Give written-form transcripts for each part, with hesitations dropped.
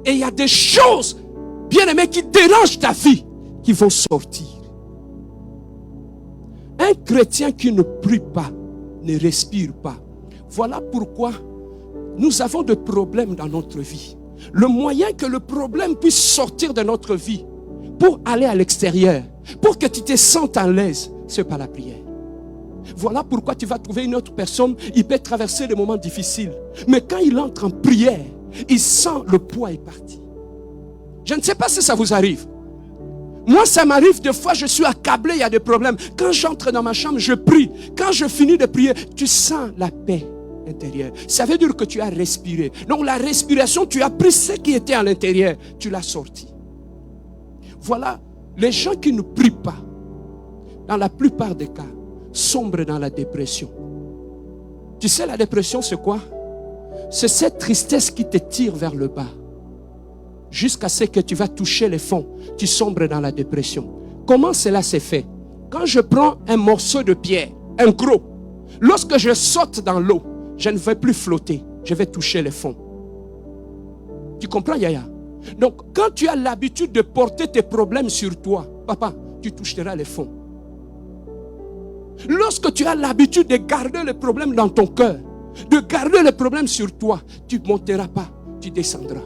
Et il y a des choses, bien aimé, qui dérangent ta vie, qui vont sortir. Un chrétien qui ne prie pas, ne respire pas. Voilà pourquoi nous avons des problèmes dans notre vie. Le moyen que le problème puisse sortir de notre vie pour aller à l'extérieur, pour que tu te sentes à l'aise, c'est par la prière. Voilà pourquoi tu vas trouver une autre personne, il peut traverser des moments difficiles. Mais quand il entre en prière, il sent le poids est parti. Je ne sais pas si ça vous arrive. Moi, ça m'arrive des fois, je suis accablé, il y a des problèmes. Quand j'entre dans ma chambre, je prie. Quand je finis de prier, tu sens la paix intérieure. Ça veut dire que tu as respiré. Donc la respiration, tu as pris ce qui était à l'intérieur, tu l'as sorti. Voilà, les gens qui ne prient pas, dans la plupart des cas, sombrent dans la dépression. Tu sais, la dépression, c'est quoi? C'est cette tristesse qui te tire vers le bas. Jusqu'à ce que tu vas toucher les fonds, tu sombres dans la dépression. Comment cela s'est fait? Quand je prends un morceau de pierre, un gros, lorsque je saute dans l'eau, je ne vais plus flotter, je vais toucher les fonds. Tu comprends, Yaya? Donc, quand tu as l'habitude de porter tes problèmes sur toi, papa, tu toucheras les fonds. Lorsque tu as l'habitude de garder les problèmes dans ton cœur, de garder les problèmes sur toi, tu ne monteras pas, tu descendras.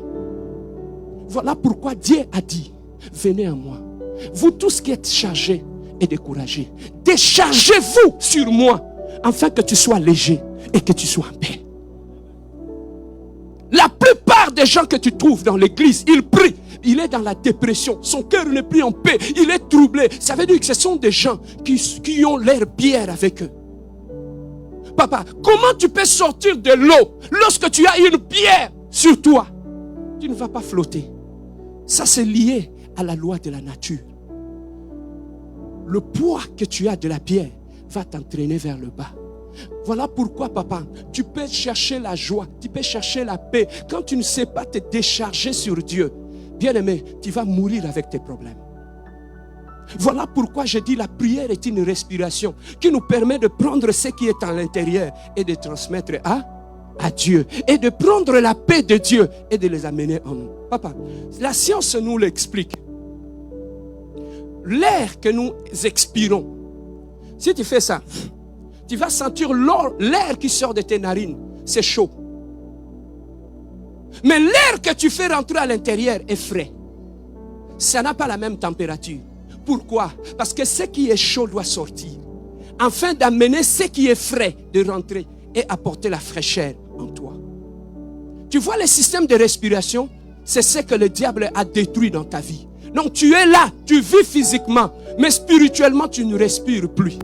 Voilà pourquoi Dieu a dit, venez à moi, vous tous qui êtes chargés et découragés, déchargez-vous sur moi, afin que tu sois léger et que tu sois en paix. La plupart des gens que tu trouves dans l'église, ils prient, il est dans la dépression, son cœur n'est plus en paix, il est troublé. Ça veut dire que ce sont des gens qui ont l'air bière avec eux. Papa, comment tu peux sortir de l'eau lorsque tu as une pierre sur toi? Tu ne vas pas flotter. Ça, c'est lié à la loi de la nature. Le poids que tu as de la pierre va t'entraîner vers le bas. Voilà pourquoi, papa, tu peux chercher la joie, tu peux chercher la paix. Quand tu ne sais pas te décharger sur Dieu, bien aimé, tu vas mourir avec tes problèmes. Voilà pourquoi je dis la prière est une respiration qui nous permet de prendre ce qui est à l'intérieur et de transmettre à Dieu. Et de prendre la paix de Dieu et de les amener en nous. Papa, la science nous l'explique. L'air que nous expirons, si tu fais ça, tu vas sentir l'air qui sort de tes narines, c'est chaud. Mais l'air que tu fais rentrer à l'intérieur est frais. Ça n'a pas la même température. Pourquoi? Parce que ce qui est chaud doit sortir, afin d'amener ce qui est frais de rentrer et apporter la fraîcheur en toi. Tu vois le système de respiration? C'est ce que le diable a détruit dans ta vie. Donc tu es là, tu vis physiquement, mais spirituellement tu ne respires plus.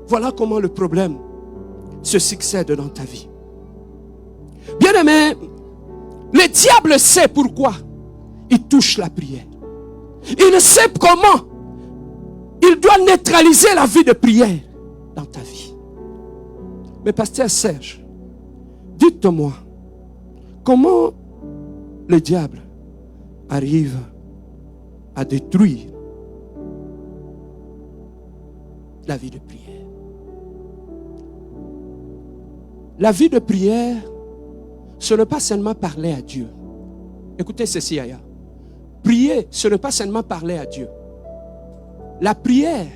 Voilà comment le problème se succède dans ta vie. Bien aimé, le diable sait pourquoi il touche la prière. Il sait comment il doit neutraliser la vie de prière dans ta vie. Mais pasteur Serge, dites-moi, comment le diable arrive à détruire la vie de prière? La vie de prière, ce n'est pas seulement parler à Dieu. Écoutez ceci, Aya. Prier, ce n'est pas seulement parler à Dieu. La prière,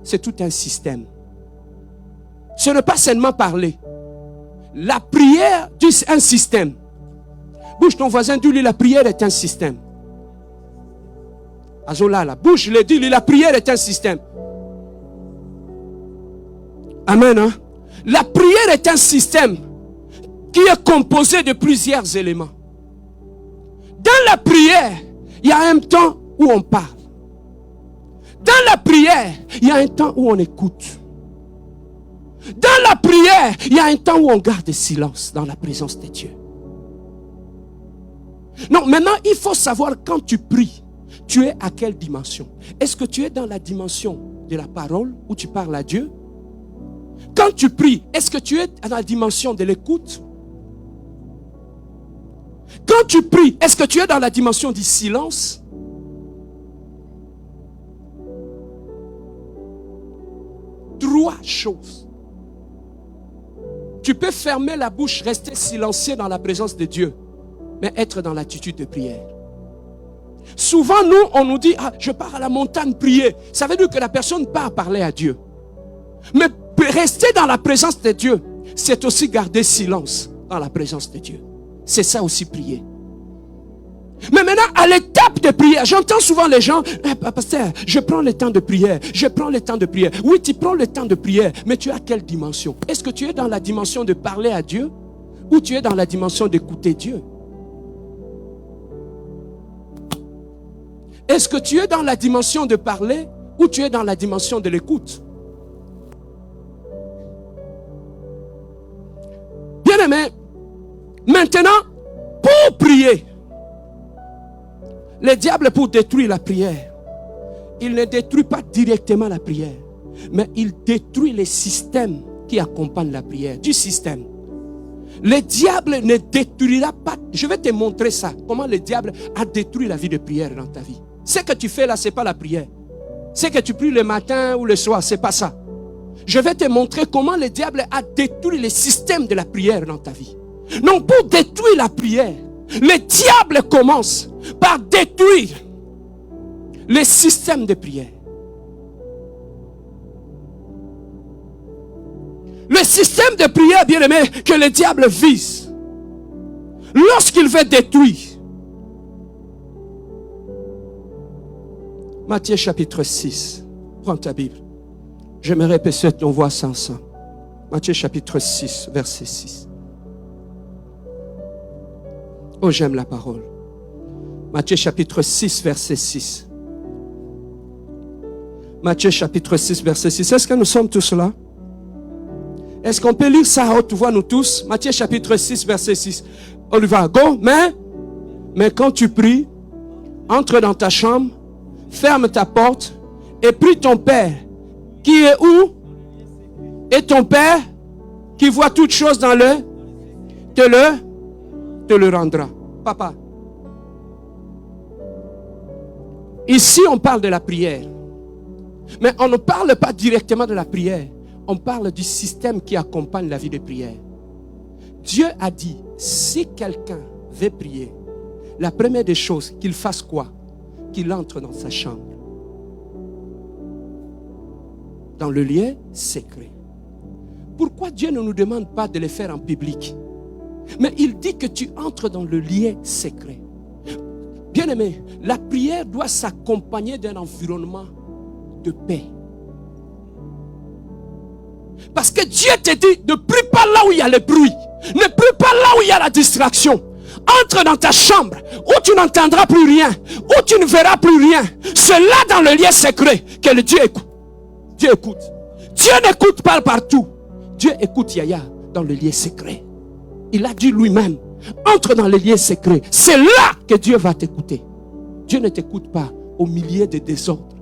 c'est tout un système. Ce n'est pas seulement parler. La prière, c'est un système. Bouge ton voisin, dis-lui, la prière est un système. Azolala, bouge, le dis-lui, la prière est un système. Amen. Hein? La prière est un système qui est composé de plusieurs éléments. Dans la prière, il y a un temps où on parle. Dans la prière, il y a un temps où on écoute. Dans la prière, il y a un temps où on garde le silence dans la présence de Dieu. Non, maintenant, il faut savoir quand tu pries, tu es à quelle dimension? Est-ce que tu es dans la dimension de la parole où tu parles à Dieu? Quand tu pries, est-ce que tu es dans la dimension de l'écoute? Quand tu pries, est-ce que tu es dans la dimension du silence? Trois choses. Tu peux fermer la bouche, rester silencieux dans la présence de Dieu, mais être dans l'attitude de prière. Souvent, nous, on nous dit, je pars à la montagne prier. Ça veut dire que la personne part parler à Dieu. Mais rester dans la présence de Dieu, c'est aussi garder silence dans la présence de Dieu. C'est ça aussi prier. Mais maintenant, à l'étape de prière, j'entends souvent les gens, pasteur, je prends le temps de prière, je prends le temps de prière. Oui, tu prends le temps de prière, mais tu as quelle dimension? Est-ce que tu es dans la dimension de parler à Dieu ou tu es dans la dimension d'écouter Dieu? Est-ce que tu es dans la dimension de parler ou tu es dans la dimension de l'écoute? Bien-aimé, maintenant, pour prier, le diable, pour détruire la prière, il ne détruit pas directement la prière, mais il détruit les systèmes qui accompagnent la prière, du système. Le diable ne détruira pas, je vais te montrer ça, comment le diable a détruit la vie de prière dans ta vie. Ce que tu fais là, ce n'est pas la prière. Ce que tu pries le matin ou le soir, ce n'est pas ça. Je vais te montrer comment le diable a détruit le système de la prière dans ta vie. Donc pour détruire la prière, le diable commence par détruire le système de prière. Le système de prière, bien aimé, que le diable vise, lorsqu'il veut détruire. Matthieu chapitre 6. Prends ta Bible. J'aimerais peut-être qu'on voit ça ensemble. Matthieu chapitre 6, verset 6. Oh, j'aime la parole. Matthieu chapitre 6, verset 6. Matthieu chapitre 6, verset 6. Est-ce que nous sommes tous là? Est-ce qu'on peut lire ça à haute voix, nous tous? Matthieu chapitre 6, verset 6. On y va. Go. Mais quand tu pries, entre dans ta chambre, ferme ta porte et prie ton Père qui est où? Et ton Père qui voit toutes choses dans le te le rendra. Papa. Ici, on parle de la prière. Mais on ne parle pas directement de la prière. On parle du système qui accompagne la vie de prière. Dieu a dit, si quelqu'un veut prier, la première des choses, qu'il fasse quoi? Qu'il entre dans sa chambre. Dans le lieu secret. Pourquoi Dieu ne nous demande pas de le faire en public? Mais il dit que tu entres dans le lieu secret. Bien-aimé, la prière doit s'accompagner d'un environnement de paix. Parce que Dieu te dit, ne prie pas là où il y a le bruit. Ne prie pas là où il y a la distraction. Entre dans ta chambre où tu n'entendras plus rien, où tu ne verras plus rien. C'est là dans le lieu secret que le Dieu écoute. Dieu écoute. Dieu n'écoute pas partout. Dieu écoute Yaya dans le lieu secret. Il a dit lui-même, entre dans le lieu secret. C'est là que Dieu va t'écouter. Dieu ne t'écoute pas au milieu des désordres.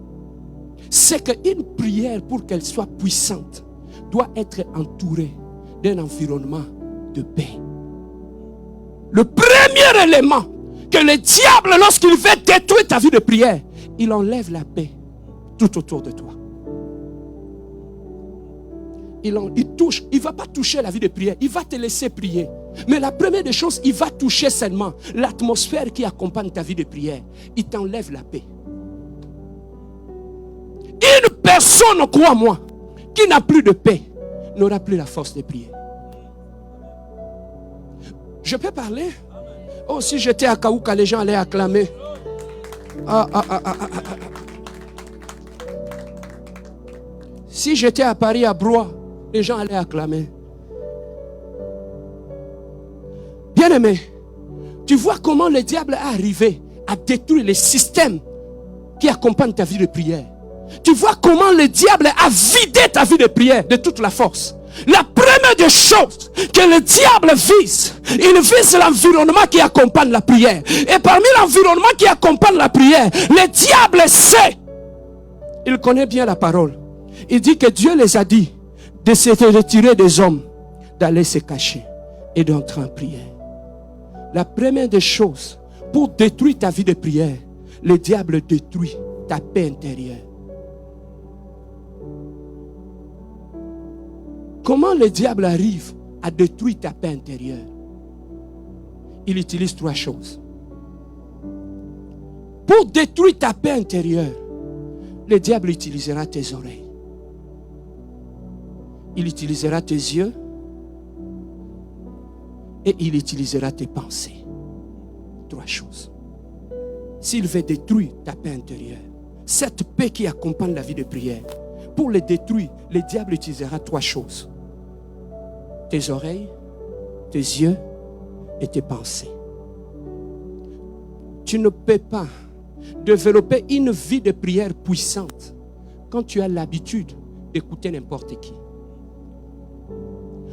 C'est qu'une prière, pour qu'elle soit puissante, doit être entourée d'un environnement de paix. Le premier élément que le diable, lorsqu'il veut détruire ta vie de prière, il enlève la paix tout autour de toi. Il ne va pas toucher la vie de prière, il va te laisser prier. Mais la première des choses, il va toucher seulement l'atmosphère qui accompagne ta vie de prière. Il t'enlève la paix. Une personne, crois-moi, qui n'a plus de paix, n'aura plus la force de prier. Je peux parler? Oh, si j'étais à Kaouka, les gens allaient acclamer. Si j'étais à Paris, à Blois, les gens allaient acclamer. Bien-aimé, tu vois comment le diable est arrivé à détruire les systèmes qui accompagnent ta vie de prière. Tu vois comment le diable a vidé ta vie de prière de toute la force. La première des choses que le diable vise, il vise l'environnement qui accompagne la prière. Et parmi l'environnement qui accompagne la prière, le diable sait. Il connaît bien la parole. Il dit que Dieu les a dit de se retirer des hommes, d'aller se cacher et d'entrer en prière. La première des choses, pour détruire ta vie de prière, le diable détruit ta paix intérieure. Comment le diable arrive à à détruire ta paix intérieure, il utilise 3 choses. Pour détruire ta paix intérieure, le diable utilisera tes oreilles. Il utilisera tes yeux et il utilisera tes pensées. 3 choses. S'il veut détruire ta paix intérieure, cette paix qui accompagne la vie de prière, pour le détruire, le diable utilisera 3 choses. Tes oreilles, tes yeux et tes pensées. Tu ne peux pas développer une vie de prière puissante quand tu as l'habitude d'écouter n'importe qui.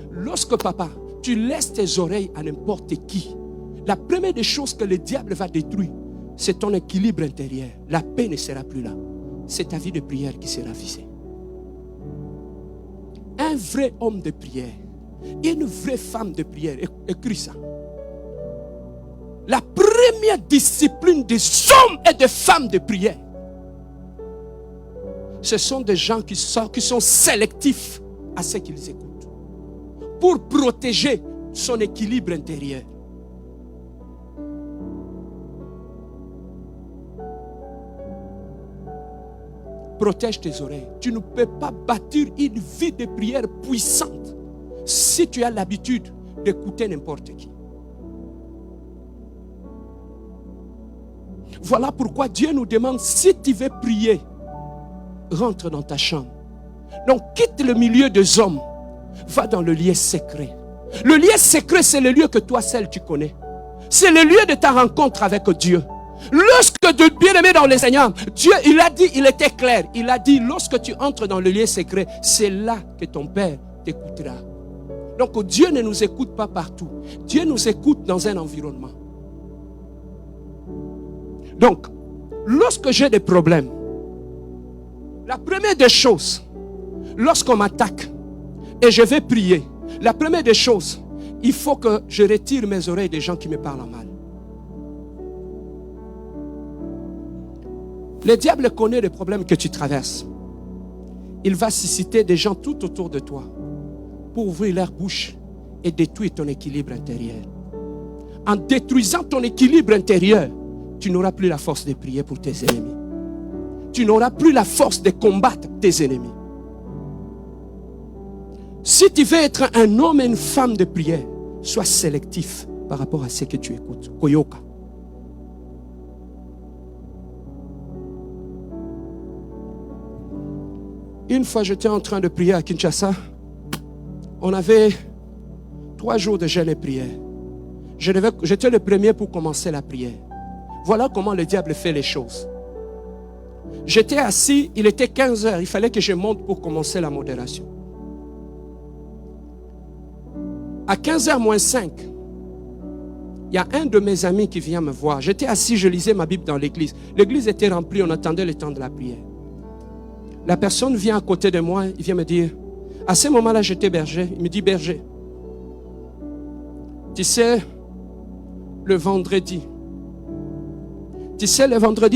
Lorsque papa, tu laisses tes oreilles à n'importe qui, la première des choses que le diable va détruire, c'est ton équilibre intérieur. La paix ne sera plus là. C'est ta vie de prière qui sera visée. Un vrai homme de prière, une vraie femme de prière, écris ça. La première discipline des hommes et des femmes de prière, ce sont des gens qui sont sélectifs à ce qu'ils écoutent pour protéger son équilibre intérieur. Protège tes oreilles. Tu ne peux pas bâtir une vie de prière puissante si tu as l'habitude d'écouter n'importe qui. Voilà pourquoi Dieu nous demande, si tu veux prier, rentre dans ta chambre. Donc quitte le milieu des hommes, va dans le lieu secret. Le lieu secret, c'est le lieu que toi seul tu connais. C'est le lieu de ta rencontre avec Dieu. Lorsque Dieu, bien-aimé dans le Seigneur, Dieu, il a dit, il était clair, il a dit, lorsque tu entres dans le lieu secret, c'est là que ton Père t'écoutera. Donc Dieu ne nous écoute pas partout. Dieu nous écoute dans un environnement. Donc, lorsque j'ai des problèmes, la première des choses, lorsqu'on m'attaque et je vais prier, la première des choses, il faut que je retire mes oreilles des gens qui me parlent en mal. Le diable connaît les problèmes que tu traverses. Il va susciter des gens tout autour de toi pour ouvrir leur bouche et détruire ton équilibre intérieur. En détruisant ton équilibre intérieur, tu n'auras plus la force de prier pour tes ennemis. Tu n'auras plus la force de combattre tes ennemis. Si tu veux être un homme et une femme de prière, sois sélectif par rapport à ce que tu écoutes. Koyoka. Une fois, j'étais en train de prier à Kinshasa. On avait 3 jours de jeûne et prière. J'étais le premier pour commencer la prière. Voilà comment le diable fait les choses. J'étais assis, il était 15 heures. Il fallait que je monte pour commencer la modération. À 15h moins 5, il y a un de mes amis qui vient me voir. J'étais assis, je lisais ma Bible dans l'église. L'église était remplie, on attendait le temps de la prière. La personne vient à côté de moi, il vient me dire, à ce moment-là, j'étais berger. Il me dit, berger, tu sais, le vendredi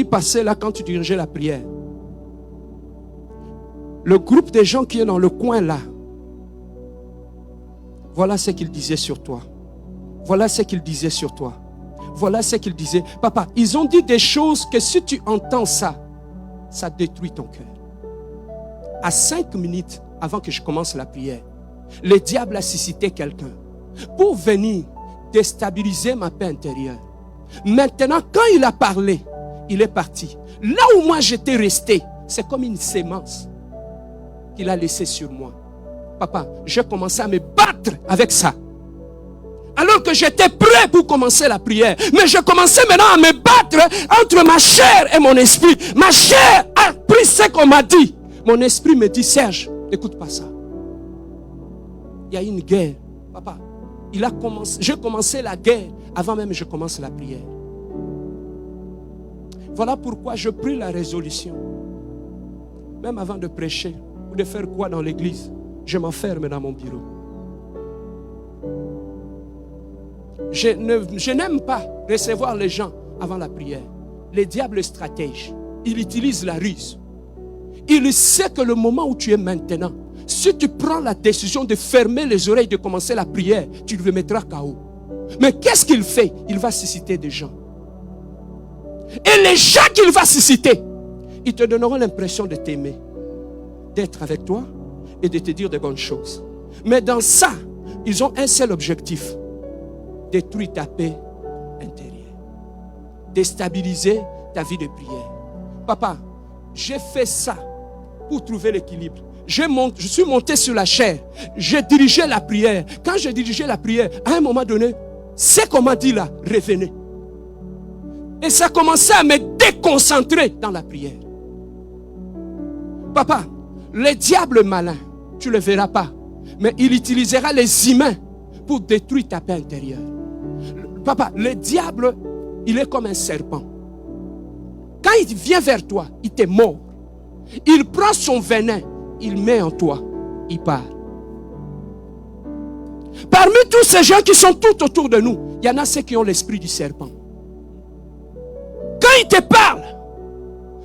passé, là, quand tu dirigeais la prière, le groupe de gens qui est dans le coin là, voilà ce qu'ils disaient sur toi. Voilà ce qu'ils disaient sur toi. Voilà ce qu'ils disaient. Papa, ils ont dit des choses que si tu entends ça, ça détruit ton cœur. À 5 minutes avant que je commence la prière, le diable a suscité quelqu'un pour venir déstabiliser ma paix intérieure. Maintenant, quand il a parlé, il est parti. Là où moi j'étais resté, c'est comme une sémence qu'il a laissée sur moi. Papa, j'ai commencé à me battre avec ça. Alors que j'étais prêt pour commencer la prière. Mais je commençais maintenant à me battre entre ma chair et mon esprit. Ma chair a pris ce qu'on m'a dit. Mon esprit me dit, Serge, n'écoute pas ça. Il y a une guerre. Papa, j'ai commencé la guerre avant même que je commence la prière. Voilà pourquoi je pris la résolution. Même avant de prêcher ou de faire quoi dans l'église, je m'enferme dans mon bureau. Je n'aime pas recevoir les gens avant la prière. Le diable est stratège. Il utilise la ruse. Il sait que le moment où tu es maintenant, Si tu prends la décision de fermer les oreilles, de commencer la prière, tu le mettras KO. Mais qu'est-ce qu'il fait? Il va susciter des gens. Et les gens qu'il va susciter, ils te donneront l'impression de t'aimer, d'être avec toi et de te dire de bonnes choses. Mais dans ça, ils ont un seul objectif: détruire ta paix intérieure, déstabiliser ta vie de prière. Papa, j'ai fait ça pour trouver l'équilibre. Je suis monté sur la chair. J'ai dirigé la prière. Quand j'ai dirigé la prière, à un moment donné, c'est qu'on m'a dit là, revenez. Et ça commençait à me déconcentrer dans la prière. Papa, le diable malin, tu ne le verras pas, mais il utilisera les humains pour détruire ta paix intérieure. Papa, le diable, il est comme un serpent. Quand il vient vers toi, il te mord. Il prend son venin, il met en toi, il part. Parmi tous ces gens qui sont tout autour de nous, il y en a ceux qui ont l'esprit du serpent. Quand il te parle,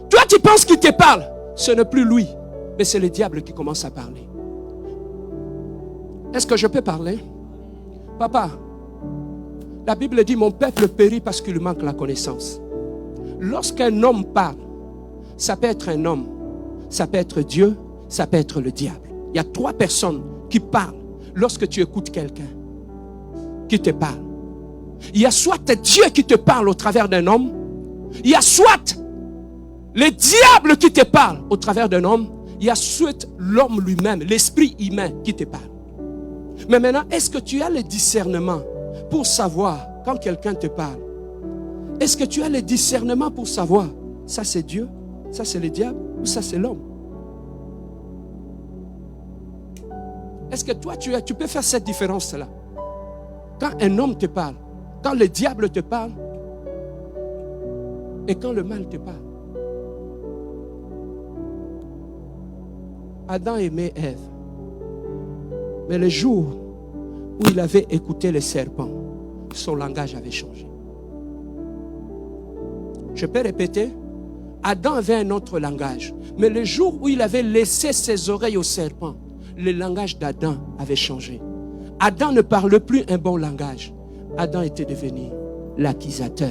toi tu penses qu'il te parle, ce n'est plus lui, mais c'est le diable qui commence à parler. Est-ce que je peux parler? Papa, la Bible dit: mon peuple périt parce qu'il manque la connaissance. Lorsqu'un homme parle, ça peut être un homme, ça peut être Dieu, ça peut être le diable. Il y a 3 personnes qui parlent lorsque tu écoutes quelqu'un qui te parle. Il y a soit Dieu qui te parle au travers d'un homme, il y a soit le diable qui te parle au travers d'un homme, il y a soit l'homme lui-même, l'esprit humain qui te parle. Mais maintenant, est-ce que tu as le discernement pour savoir quand quelqu'un te parle? Est-ce que tu as le discernement pour savoir ça c'est Dieu, ça c'est le diable ou ça c'est l'homme? Est-ce que toi tu peux faire cette différence-là? Quand un homme te parle, quand le diable te parle et quand le mal te parle. Adam aimait Ève. Mais le jour où il avait écouté le serpent, son langage avait changé. Je peux répéter, Adam avait un autre langage. Mais le jour où il avait laissé ses oreilles au serpent, le langage d'Adam avait changé. Adam ne parlait plus un bon langage. Adam était devenu l'accusateur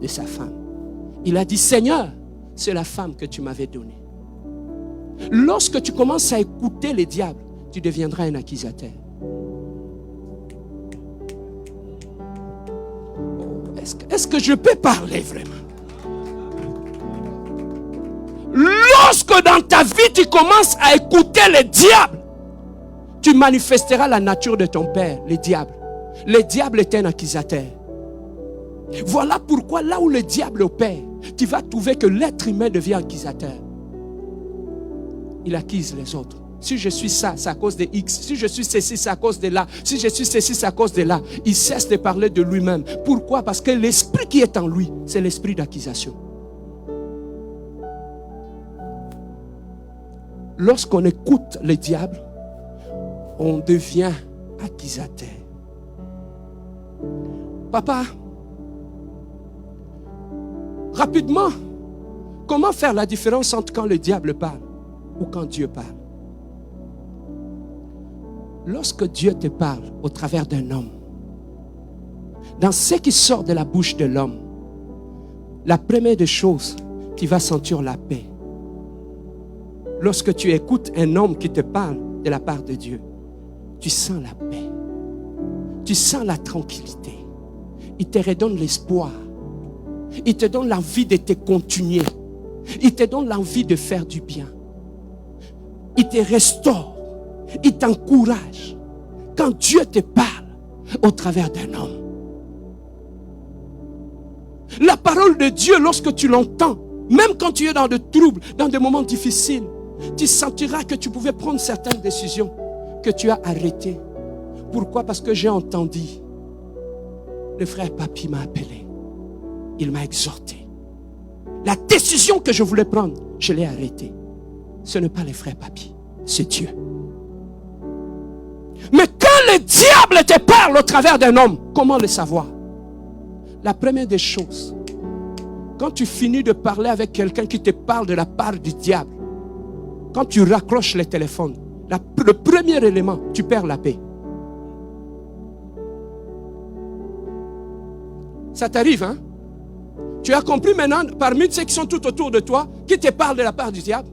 de sa femme. Il a dit: Seigneur, c'est la femme que tu m'avais donnée. Lorsque tu commences à écouter les diables, tu deviendras un accusateur. Est-ce que je peux parler vraiment? Lorsque dans ta vie tu commences à écouter les diables, tu manifesteras la nature de ton père, le diable. Le diable est un accusateur. Voilà pourquoi là où le diable opère, tu vas trouver que l'être humain devient accusateur. Il accuse les autres. Si je suis ça, c'est à cause de X. Si je suis ceci, c'est à cause de là. Si je suis ceci, c'est à cause de là. Il cesse de parler de lui-même. Pourquoi? Parce que l'esprit qui est en lui, c'est l'esprit d'accusation. Lorsqu'on écoute le diable, on devient accusateur. Papa, rapidement, comment faire la différence entre quand le diable parle ou quand Dieu parle? Lorsque Dieu te parle au travers d'un homme, dans ce qui sort de la bouche de l'homme, la première des choses, tu vas sentir la paix. Lorsque tu écoutes un homme qui te parle de la part de Dieu, tu sens la paix. Tu sens la tranquillité. Il te redonne l'espoir. Il te donne l'envie de te continuer. Il te donne l'envie de faire du bien. Il te restaure. Il t'encourage. Quand Dieu te parle au travers d'un homme. La parole de Dieu, lorsque tu l'entends, même quand tu es dans des troubles, dans des moments difficiles, tu sentiras que tu pouvais prendre certaines décisions que tu as arrêtées. Pourquoi? Parce que j'ai entendu. Le frère Papi m'a appelé. Il m'a exhorté. La décision que je voulais prendre, je l'ai arrêtée. Ce n'est pas le frère Papi, c'est Dieu. Mais quand le diable te parle au travers d'un homme, comment le savoir? La première des choses, quand tu finis de parler avec quelqu'un qui te parle de la part du diable, quand tu raccroches le téléphone, le premier élément, tu perds la paix. Ça t'arrive, hein? Tu as compris maintenant, parmi ceux qui sont tout autour de toi, qui te parlent de la part du diable?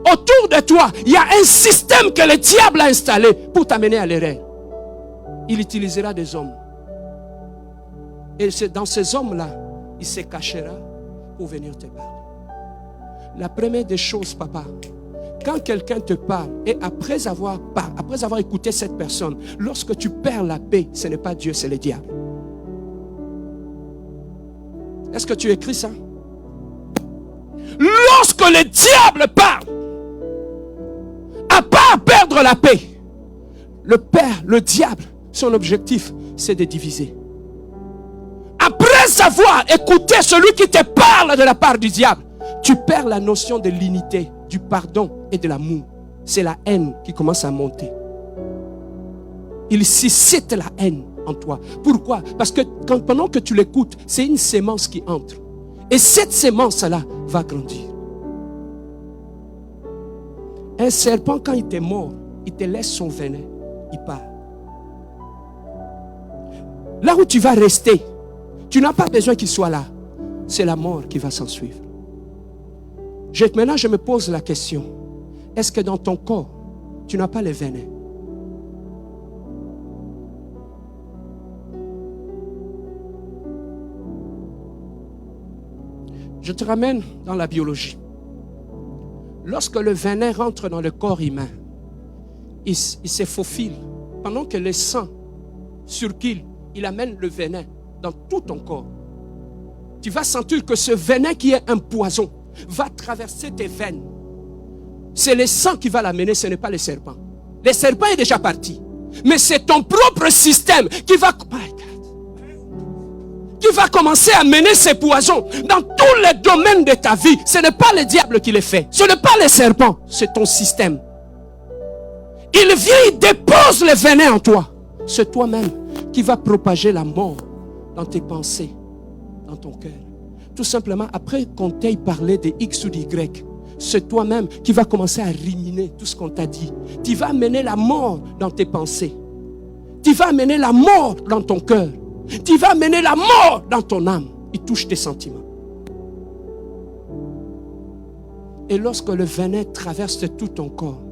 Autour de toi, il y a un système que le diable a installé pour t'amener à l'erreur. Il utilisera des hommes. Et c'est dans ces hommes-là, il se cachera pour venir te parler. La première des choses, papa, quand quelqu'un te parle et après avoir écouté cette personne, lorsque tu perds la paix, ce n'est pas Dieu, c'est le diable. Est-ce que tu écris ça? Lorsque le diable parle, à part perdre la paix, le diable, son objectif, c'est de diviser. Après avoir écouté celui qui te parle de la part du diable, tu perds la notion de l'unité, du pardon et de l'amour. C'est la haine qui commence à monter. Il suscite la haine en toi. Pourquoi? Parce que pendant que tu l'écoutes, c'est une sémence qui entre. Et cette sémence-là va grandir. Un serpent, quand il t'est mort, il te laisse son venin, il part. Là où tu vas rester, tu n'as pas besoin qu'il soit là. C'est la mort qui va s'en suivre. Maintenant, je me pose la question. Est-ce que dans ton corps, tu n'as pas le venin? Je te ramène dans la biologie. Lorsque le venin rentre dans le corps humain, il se faufile. Pendant que le sang circule, il amène le venin dans tout ton corps. Tu vas sentir que ce venin qui est un poison va traverser tes veines. C'est le sang qui va l'amener, ce n'est pas le serpent. Le serpent est déjà parti. Mais c'est ton propre système qui va commencer à mener ces poisons dans tous les domaines de ta vie. Ce n'est pas le diable qui les fait. Ce n'est pas le serpent, c'est ton système. Il vient, il dépose le venin en toi. C'est toi-même qui va propager la mort dans tes pensées, dans ton cœur. Tout simplement, après qu'on t'ait parlé de X ou d'Y, c'est toi-même qui va commencer à ruminer tout ce qu'on t'a dit. Tu vas amener la mort dans tes pensées. Tu vas amener la mort dans ton cœur. Tu vas amener la mort dans ton âme. Il touche tes sentiments. Et lorsque le venin traverse tout ton corps,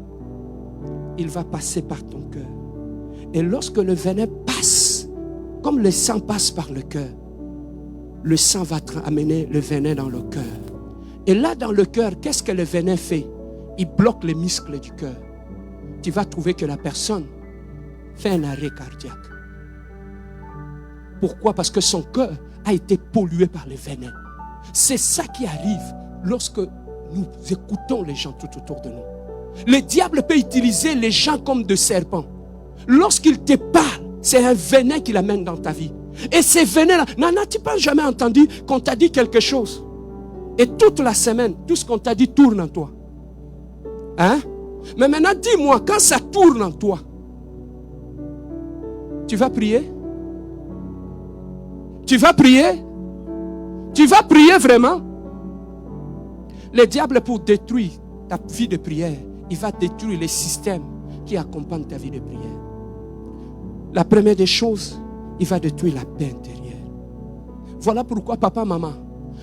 il va passer par ton cœur. Et lorsque le venin passe, comme le sang passe par le cœur, le sang va amener le venin dans le cœur. Et là, dans le cœur, qu'est-ce que le venin fait? Il bloque les muscles du cœur. Tu vas trouver que la personne fait un arrêt cardiaque. Pourquoi? Parce que son cœur a été pollué par le venin. C'est ça qui arrive lorsque nous écoutons les gens tout autour de nous. Le diable peut utiliser les gens comme des serpents. Lorsqu'il te parle, c'est un venin qu'il amène dans ta vie. Et ces venins-là, n'as-tu pas jamais entendu qu'on t'a dit quelque chose? Et toute la semaine, tout ce qu'on t'a dit tourne en toi. Hein? Mais maintenant, dis-moi, quand ça tourne en toi, tu vas prier? Tu vas prier? Tu vas prier vraiment? Le diable, pour détruire ta vie de prière, il va détruire les systèmes qui accompagnent ta vie de prière. La première des choses, il va détruire la paix intérieure. Voilà pourquoi, papa, maman,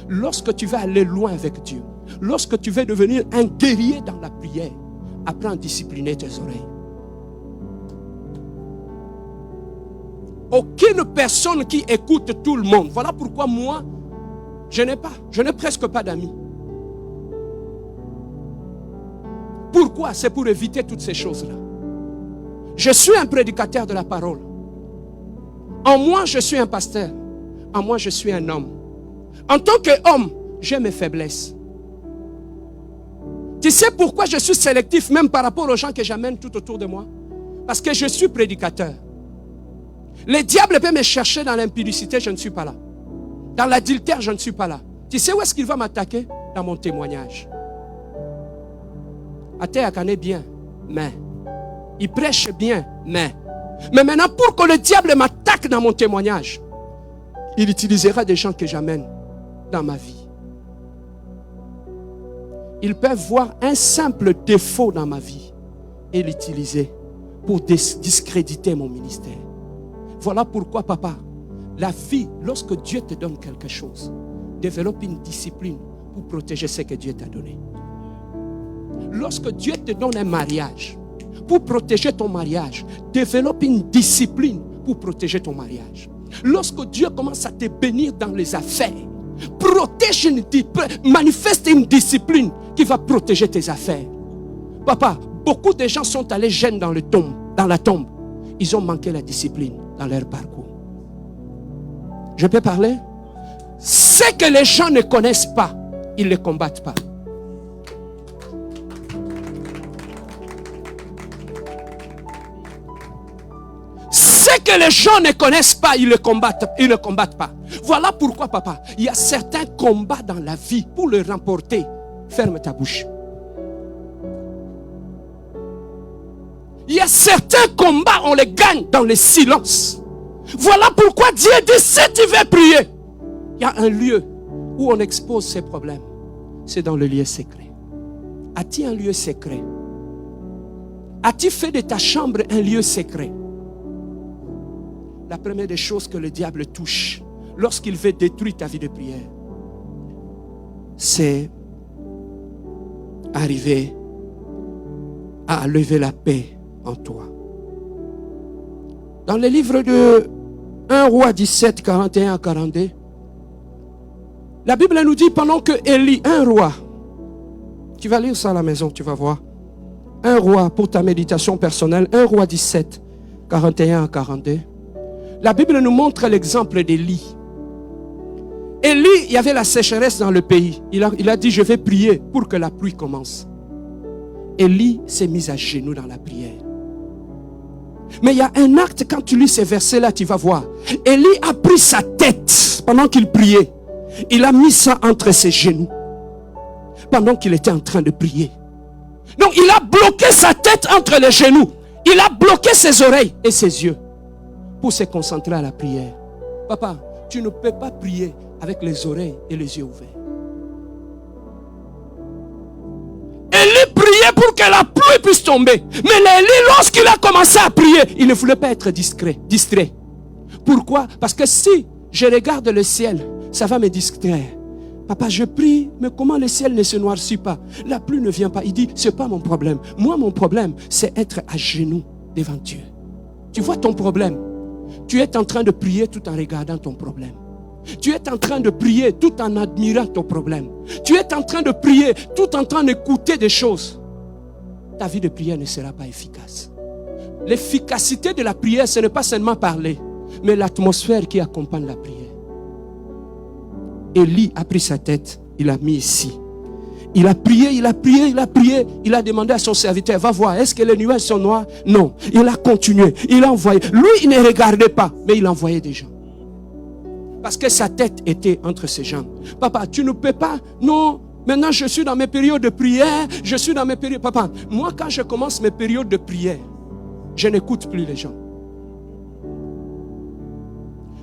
lorsque tu vas aller loin avec Dieu, lorsque tu veux devenir un guerrier dans la prière, apprends à discipliner tes oreilles. Aucune personne qui écoute tout le monde. Voilà pourquoi moi, je n'ai presque pas d'amis. Pourquoi? C'est pour éviter toutes ces choses-là. Je suis un prédicateur de la parole. En moi, je suis un pasteur. En moi, je suis un homme. En tant qu'homme, j'ai mes faiblesses. Tu sais pourquoi je suis sélectif même par rapport aux gens que j'amène tout autour de moi? Parce que je suis prédicateur. Le diable peut me chercher dans l'impudicité, je ne suis pas là. Dans l'adultère, je ne suis pas là. Tu sais où est-ce qu'il va m'attaquer? Dans mon témoignage. Athée connaît bien, mais il prêche bien, mais maintenant, pour que le diable m'attaque dans mon témoignage, il utilisera des gens que j'amène dans ma vie. Ils peuvent voir un simple défaut dans ma vie et l'utiliser pour discréditer mon ministère. Voilà pourquoi, papa, la vie, lorsque Dieu te donne quelque chose, développe une discipline pour protéger ce que Dieu t'a donné. Lorsque Dieu te donne un mariage, pour protéger ton mariage, développe une discipline pour protéger ton mariage. Lorsque Dieu commence à te bénir dans les affaires, manifeste une discipline qui va protéger tes affaires. Papa, beaucoup de gens sont allés jeunes dans la tombe. Ils ont manqué la discipline dans leur parcours. Je peux parler? Ce que les gens ne connaissent pas, ils ne les combattent pas. Ce que les gens ne connaissent pas, ils ne combattent pas. Voilà pourquoi, papa, il y a certains combats dans la vie. Pour le remporter, ferme ta bouche. Il y a certains combats, on les gagne dans le silence. Voilà pourquoi Dieu dit, si tu veux prier, il y a un lieu où on expose ses problèmes. C'est dans le lieu secret. As-tu un lieu secret? As-tu fait de ta chambre un lieu secret? La première des choses que le diable touche lorsqu'il veut détruire ta vie de prière, c'est arriver à lever la paix en toi. Dans le livre de 1 Roi 17, 41 à 42, la Bible nous dit pendant que Élie, un roi, tu vas lire ça à la maison, tu vas voir. Un roi pour ta méditation personnelle, 1 Roi 17, 41 à 42. La Bible nous montre l'exemple d'Élie. Élie, il y avait la sécheresse dans le pays. Il a dit, je vais prier pour que la pluie commence. Élie s'est mis à genoux dans la prière. Mais il y a un acte, quand tu lis ces versets-là, tu vas voir. Élie a pris sa tête pendant qu'il priait. Il a mis ça entre ses genoux. Pendant qu'il était en train de prier. Donc il a bloqué sa tête entre les genoux. Il a bloqué ses oreilles et ses yeux. Pour se concentrer à la prière. Papa, tu ne peux pas prier avec les oreilles et les yeux ouverts. Élie priait pour que la pluie puisse tomber. Mais Élie, lorsqu'il a commencé à prier, il ne voulait pas être distrait. Pourquoi? Parce que si je regarde le ciel, ça va me distraire. Papa, je prie, mais comment le ciel ne se noircit pas? La pluie ne vient pas. Il dit, ce n'est pas mon problème. Moi, mon problème, c'est être à genoux devant Dieu. Tu vois ton problème? Tu es en train de prier tout en regardant ton problème. Tu es en train de prier tout en admirant ton problème. Tu es en train de prier tout en train d'écouter des choses. Ta vie de prière ne sera pas efficace. L'efficacité de la prière, ce n'est pas seulement parler, mais l'atmosphère qui accompagne la prière. Élie a pris sa tête, il l'a mis ici. Il a prié, il a prié, il a prié. Il a demandé à son serviteur, va voir, est-ce que les nuages sont noirs? Non. Il a continué, il a envoyé. Lui, il ne regardait pas, mais il envoyait des gens. Parce que sa tête était entre ses jambes. Papa, tu ne peux pas, non. Maintenant, je suis dans mes périodes de prière. Je suis dans mes périodes. Papa, moi, quand je commence mes périodes de prière, je n'écoute plus les gens.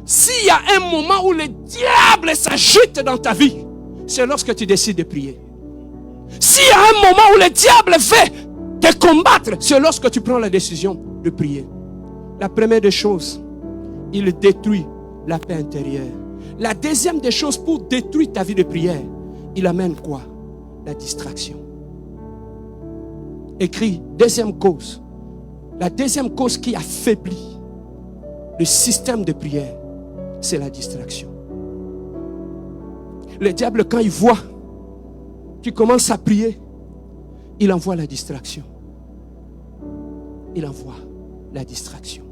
S'il y a un moment où le diable s'agite dans ta vie, c'est lorsque tu décides de prier. S'il y a un moment où le diable veut te combattre, c'est lorsque tu prends la décision de prier. La première des choses, il détruit la paix intérieure. La deuxième des choses, pour détruire ta vie de prière, il amène quoi? La distraction. Écrit, deuxième cause. La deuxième cause qui affaiblit le système de prière, c'est la distraction. Le diable, quand il voit tu commences à prier, il envoie la distraction. Il envoie la distraction.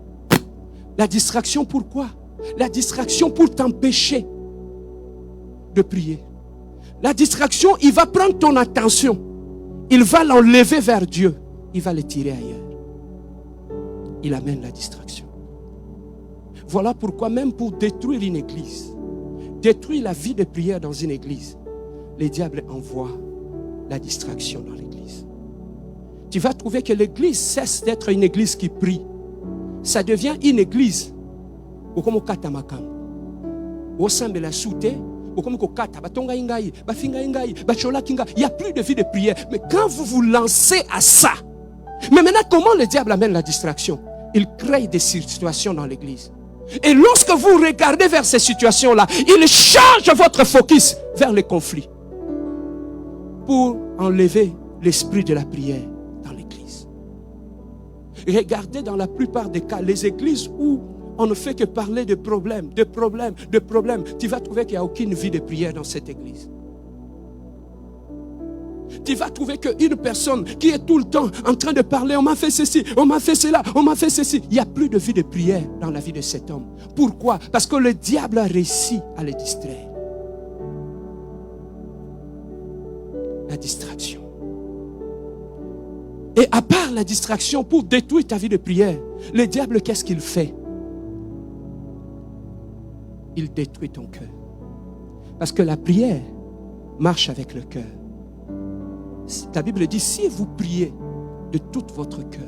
La distraction pourquoi? La distraction pour t'empêcher de prier. La distraction, il va prendre ton attention. Il va l'enlever vers Dieu. Il va le tirer ailleurs. Il amène la distraction. Voilà pourquoi même pour détruire une église, détruire la vie de prière dans une église, le diable envoie la distraction dans l'église. Tu vas trouver que l'église cesse d'être une église qui prie. Ça devient une église. Il n'y a plus de vie de prière. Mais quand vous vous lancez à ça, Mais maintenant, comment le diable amène la distraction? Il crée des situations dans l'église. Et lorsque vous regardez vers ces situations-là, il change votre focus vers les conflits pour enlever l'esprit de la prière dans l'église. Regardez dans la plupart des cas, les églises où on ne fait que parler de problèmes, de problèmes, de problèmes, tu vas trouver qu'il n'y a aucune vie de prière dans cette église. Tu vas trouver qu'une personne qui est tout le temps en train de parler, on m'a fait ceci, on m'a fait cela, on m'a fait ceci. Il n'y a plus de vie de prière dans la vie de cet homme. Pourquoi? Parce que le diable a réussi à le distraire. La distraction. Et à part la distraction, pour détruire ta vie de prière, le diable, qu'est-ce qu'il fait? Il détruit ton cœur. Parce que la prière marche avec le cœur. La Bible dit, si vous priez de tout votre cœur,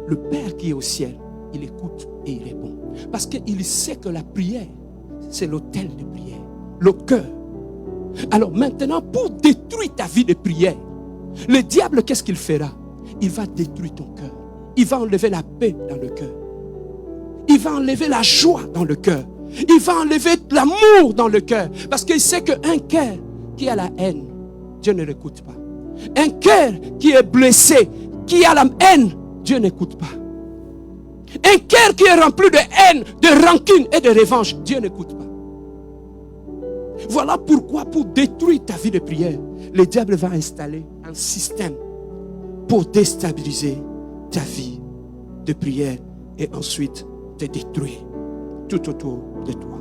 le Père qui est au ciel, il écoute et il répond. Parce qu'il sait que la prière, c'est l'autel de prière, le cœur. Alors maintenant, pour détruire ta vie de prière, le diable, qu'est-ce qu'il fera? Il va détruire ton cœur. Il va enlever la paix dans le cœur. Il va enlever la joie dans le cœur. Il va enlever l'amour dans le cœur. Parce qu'il sait qu'un cœur qui a la haine, Dieu ne l'écoute pas. Un cœur qui est blessé, qui a la haine, Dieu n'écoute pas. Un cœur qui est rempli de haine, de rancune et de revanche, Dieu n'écoute pas. Voilà pourquoi, pour détruire ta vie de prière, le diable va installer un système pour déstabiliser ta vie de prière et ensuite te détruire tout autour de toi.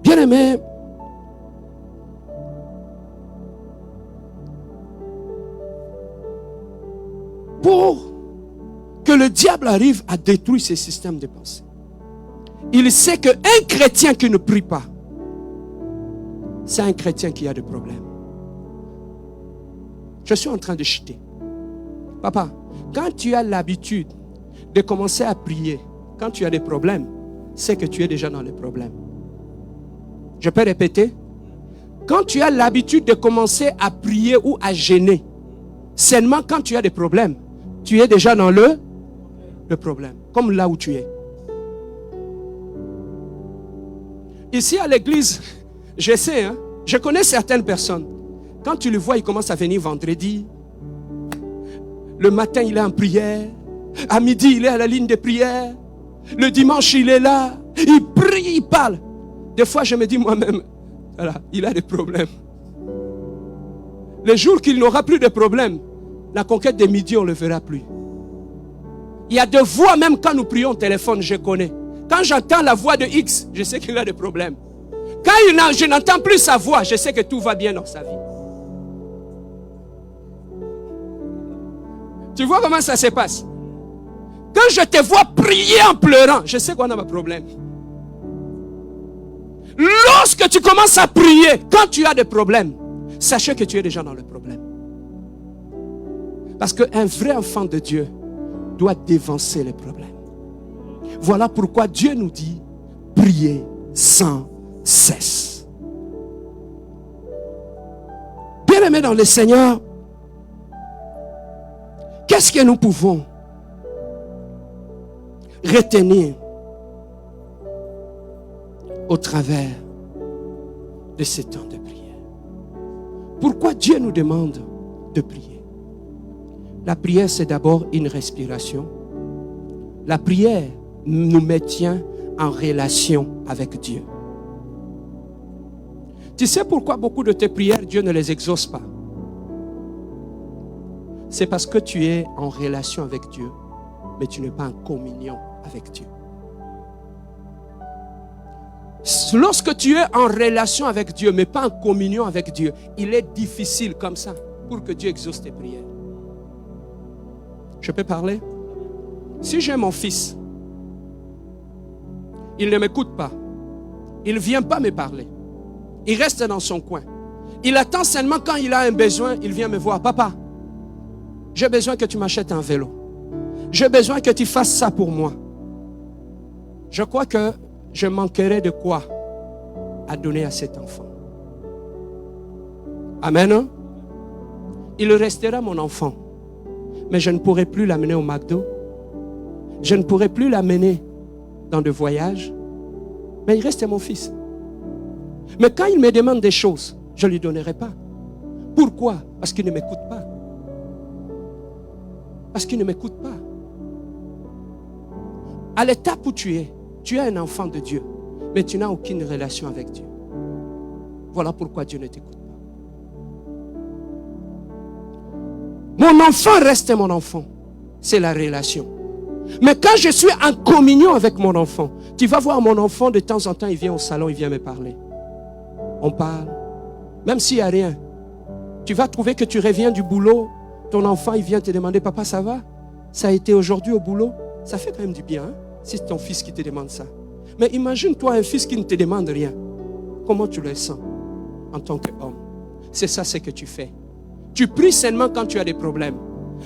Bien-aimé, pour que le diable arrive à détruire ces systèmes de pensée, il sait qu'un chrétien qui ne prie pas, c'est un chrétien qui a des problèmes. Je suis en train de chuter. Papa, quand tu as l'habitude de commencer à prier, quand tu as des problèmes, c'est que tu es déjà dans les problèmes. Je peux répéter? Quand tu as l'habitude de commencer à prier ou à jeûner, seulement quand tu as des problèmes, tu es déjà dans le problème, comme là où tu es. Ici à l'église, je sais, je connais certaines personnes. Quand tu le vois, il commence à venir vendredi. Le matin, il est en prière. À midi, il est à la ligne de prière. Le dimanche, il est là. Il prie, il parle. Des fois, je me dis moi-même, voilà, il a des problèmes. Le jour qu'il n'aura plus de problèmes, la conquête de midi, on ne le verra plus. Il y a des voix, même quand nous prions au téléphone, je connais. Quand j'entends la voix de X, je sais qu'il a des problèmes. Quand je n'entends plus sa voix, je sais que tout va bien dans sa vie. Tu vois comment ça se passe? Quand je te vois prier en pleurant, je sais qu'on a un problème. Lorsque tu commences à prier, quand tu as des problèmes, sachez que tu es déjà dans le problème. Parce qu'un vrai enfant de Dieu doit dévancer les problèmes. Voilà pourquoi Dieu nous dit, priez sans cesse. Bien-aimés dans le Seigneur, qu'est-ce que nous pouvons retenir au travers de ce temps de prière? Pourquoi Dieu nous demande de prier? La prière, c'est d'abord une respiration. La prière nous maintient en relation avec Dieu. Tu sais pourquoi beaucoup de tes prières, Dieu ne les exauce pas? C'est parce que tu es en relation avec Dieu, mais tu n'es pas en communion avec Dieu. Lorsque tu es en relation avec Dieu, mais pas en communion avec Dieu, il est difficile comme ça pour que Dieu exauce tes prières. Je peux parler? Si j'ai mon fils, il ne m'écoute pas. Il ne vient pas me parler. Il reste dans son coin. Il attend seulement quand il a un besoin, il vient me voir. Papa, j'ai besoin que tu m'achètes un vélo. J'ai besoin que tu fasses ça pour moi. Je crois que je manquerai de quoi à donner à cet enfant. Amen. Il restera mon enfant, Mais je ne pourrai plus l'amener au McDo. Je ne pourrai plus l'amener dans de voyages. Mais il reste mon fils. Mais quand il me demande des choses, je ne lui donnerai pas. Pourquoi? Parce qu'il ne m'écoute pas. Parce qu'il ne m'écoute pas. À l'étape où tu es un enfant de Dieu, mais tu n'as aucune relation avec Dieu. Voilà pourquoi Dieu ne t'écoute pas. Mon enfant reste mon enfant. C'est la relation. Mais quand je suis en communion avec mon enfant, tu vas voir mon enfant de temps en temps, il vient au salon, il vient me parler. On parle. Même s'il n'y a rien. Tu vas trouver que tu reviens du boulot, ton enfant il vient te demander, papa ça va? Ça a été aujourd'hui au boulot? Ça fait quand même du bien, hein? Si c'est ton fils qui te demande ça. Mais imagine-toi un fils qui ne te demande rien. Comment tu le sens en tant qu'homme? C'est ça ce que tu fais. Tu pries seulement quand tu as des problèmes.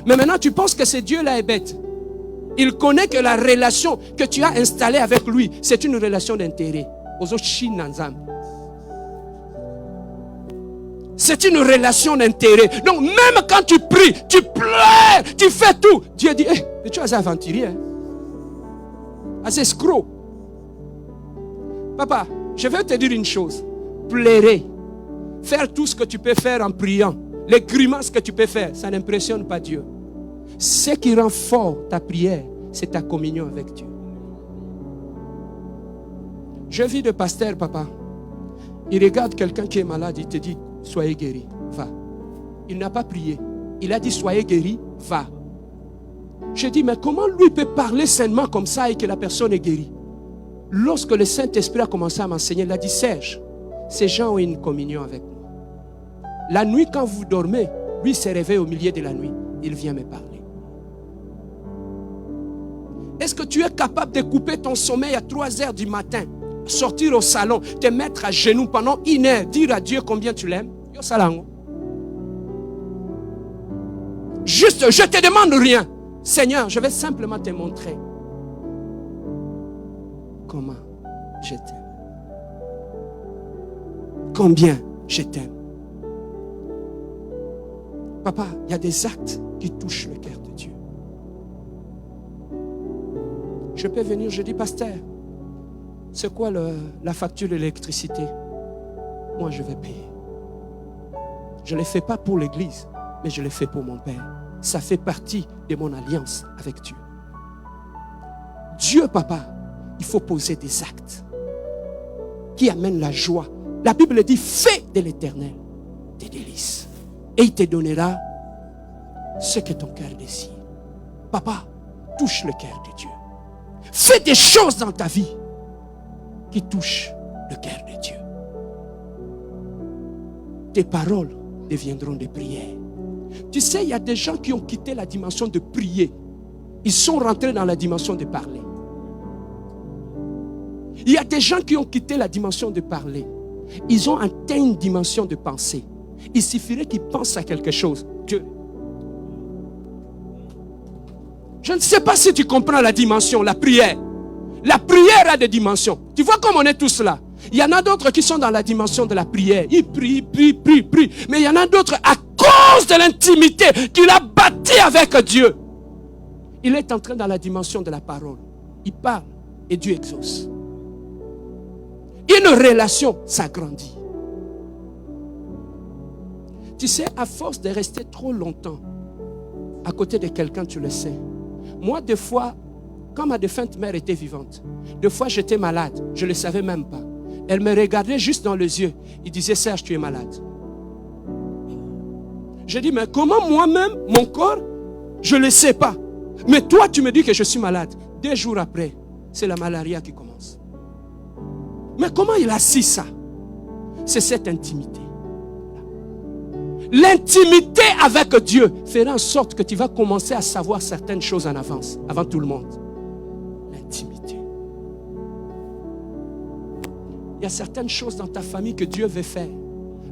Mais maintenant tu penses que ce Dieu-là est bête. Il connaît que la relation que tu as installée avec lui, c'est une relation d'intérêt. C'est une relation d'intérêt. Donc même quand tu pries, tu pleures, tu fais tout. Dieu dit, mais tu es assez aventurier. Hein? Assez escroc. Papa, je vais te dire une chose. Pleurer, faire tout ce que tu peux faire en priant, les grimaces que tu peux faire, ça n'impressionne pas Dieu. Ce qui rend fort ta prière, c'est ta communion avec Dieu. Je vis de pasteur, papa. Il regarde quelqu'un qui est malade, il te dit, soyez guéri, va. Il n'a pas prié. Il a dit, soyez guéri, va. Je dis, mais comment lui peut parler sainement comme ça et que la personne est guérie? Lorsque le Saint-Esprit a commencé à m'enseigner, il a dit, Serge, ces gens ont une communion avec moi. La nuit, quand vous dormez, lui se réveille au milieu de la nuit. Il vient me parler. Est-ce que tu es capable de couper ton sommeil à 3 heures du matin, sortir au salon, te mettre à genoux pendant 1 heure, dire à Dieu combien tu l'aimes? Juste, je ne te demande rien. Seigneur, je vais simplement te montrer comment je t'aime. Combien je t'aime. Papa, il y a des actes qui touchent le cœur de Dieu. Je peux venir, je dis, pasteur, c'est quoi la facture de l'électricité? Moi, je vais payer. Je ne le fais pas pour l'église, mais je le fais pour mon Père. Ça fait partie de mon alliance avec Dieu. Dieu, papa, il faut poser des actes qui amènent la joie. La Bible dit, fais de l'Éternel des délices. Et il te donnera ce que ton cœur désire. Papa, touche le cœur de Dieu. Fais des choses dans ta vie qui touchent le cœur de Dieu. Tes paroles deviendront des prières. Tu sais, il y a des gens qui ont quitté la dimension de prier. Ils sont rentrés dans la dimension de parler. Il y a des gens qui ont quitté la dimension de parler. Ils ont atteint une dimension de pensée. Il suffirait qu'ils pensent à quelque chose. Dieu. Je ne sais pas si tu comprends la dimension, la prière. La prière a des dimensions. Tu vois comme on est tous là. Il y en a d'autres qui sont dans la dimension de la prière. Ils prient. Mais il y en a d'autres à cause de l'intimité qu'il a bâtie avec Dieu. Il est entré dans la dimension de la parole. Il parle et Dieu exauce. Une relation s'agrandit. Tu sais, à force de rester trop longtemps à côté de quelqu'un, tu le sais. Moi, des fois, quand ma défunte mère était vivante, des fois j'étais malade, je ne le savais même pas. Elle me regardait juste dans les yeux. Il disait, Serge, tu es malade. Je dis, mais comment moi-même, mon corps, je ne le sais pas. Mais toi, tu me dis que je suis malade. 2 jours après, c'est la malaria qui commence. Mais comment il a su ça? C'est cette intimité. L'intimité avec Dieu fera en sorte que tu vas commencer à savoir certaines choses en avance, avant tout le monde. L'intimité. Il y a certaines choses dans ta famille que Dieu veut faire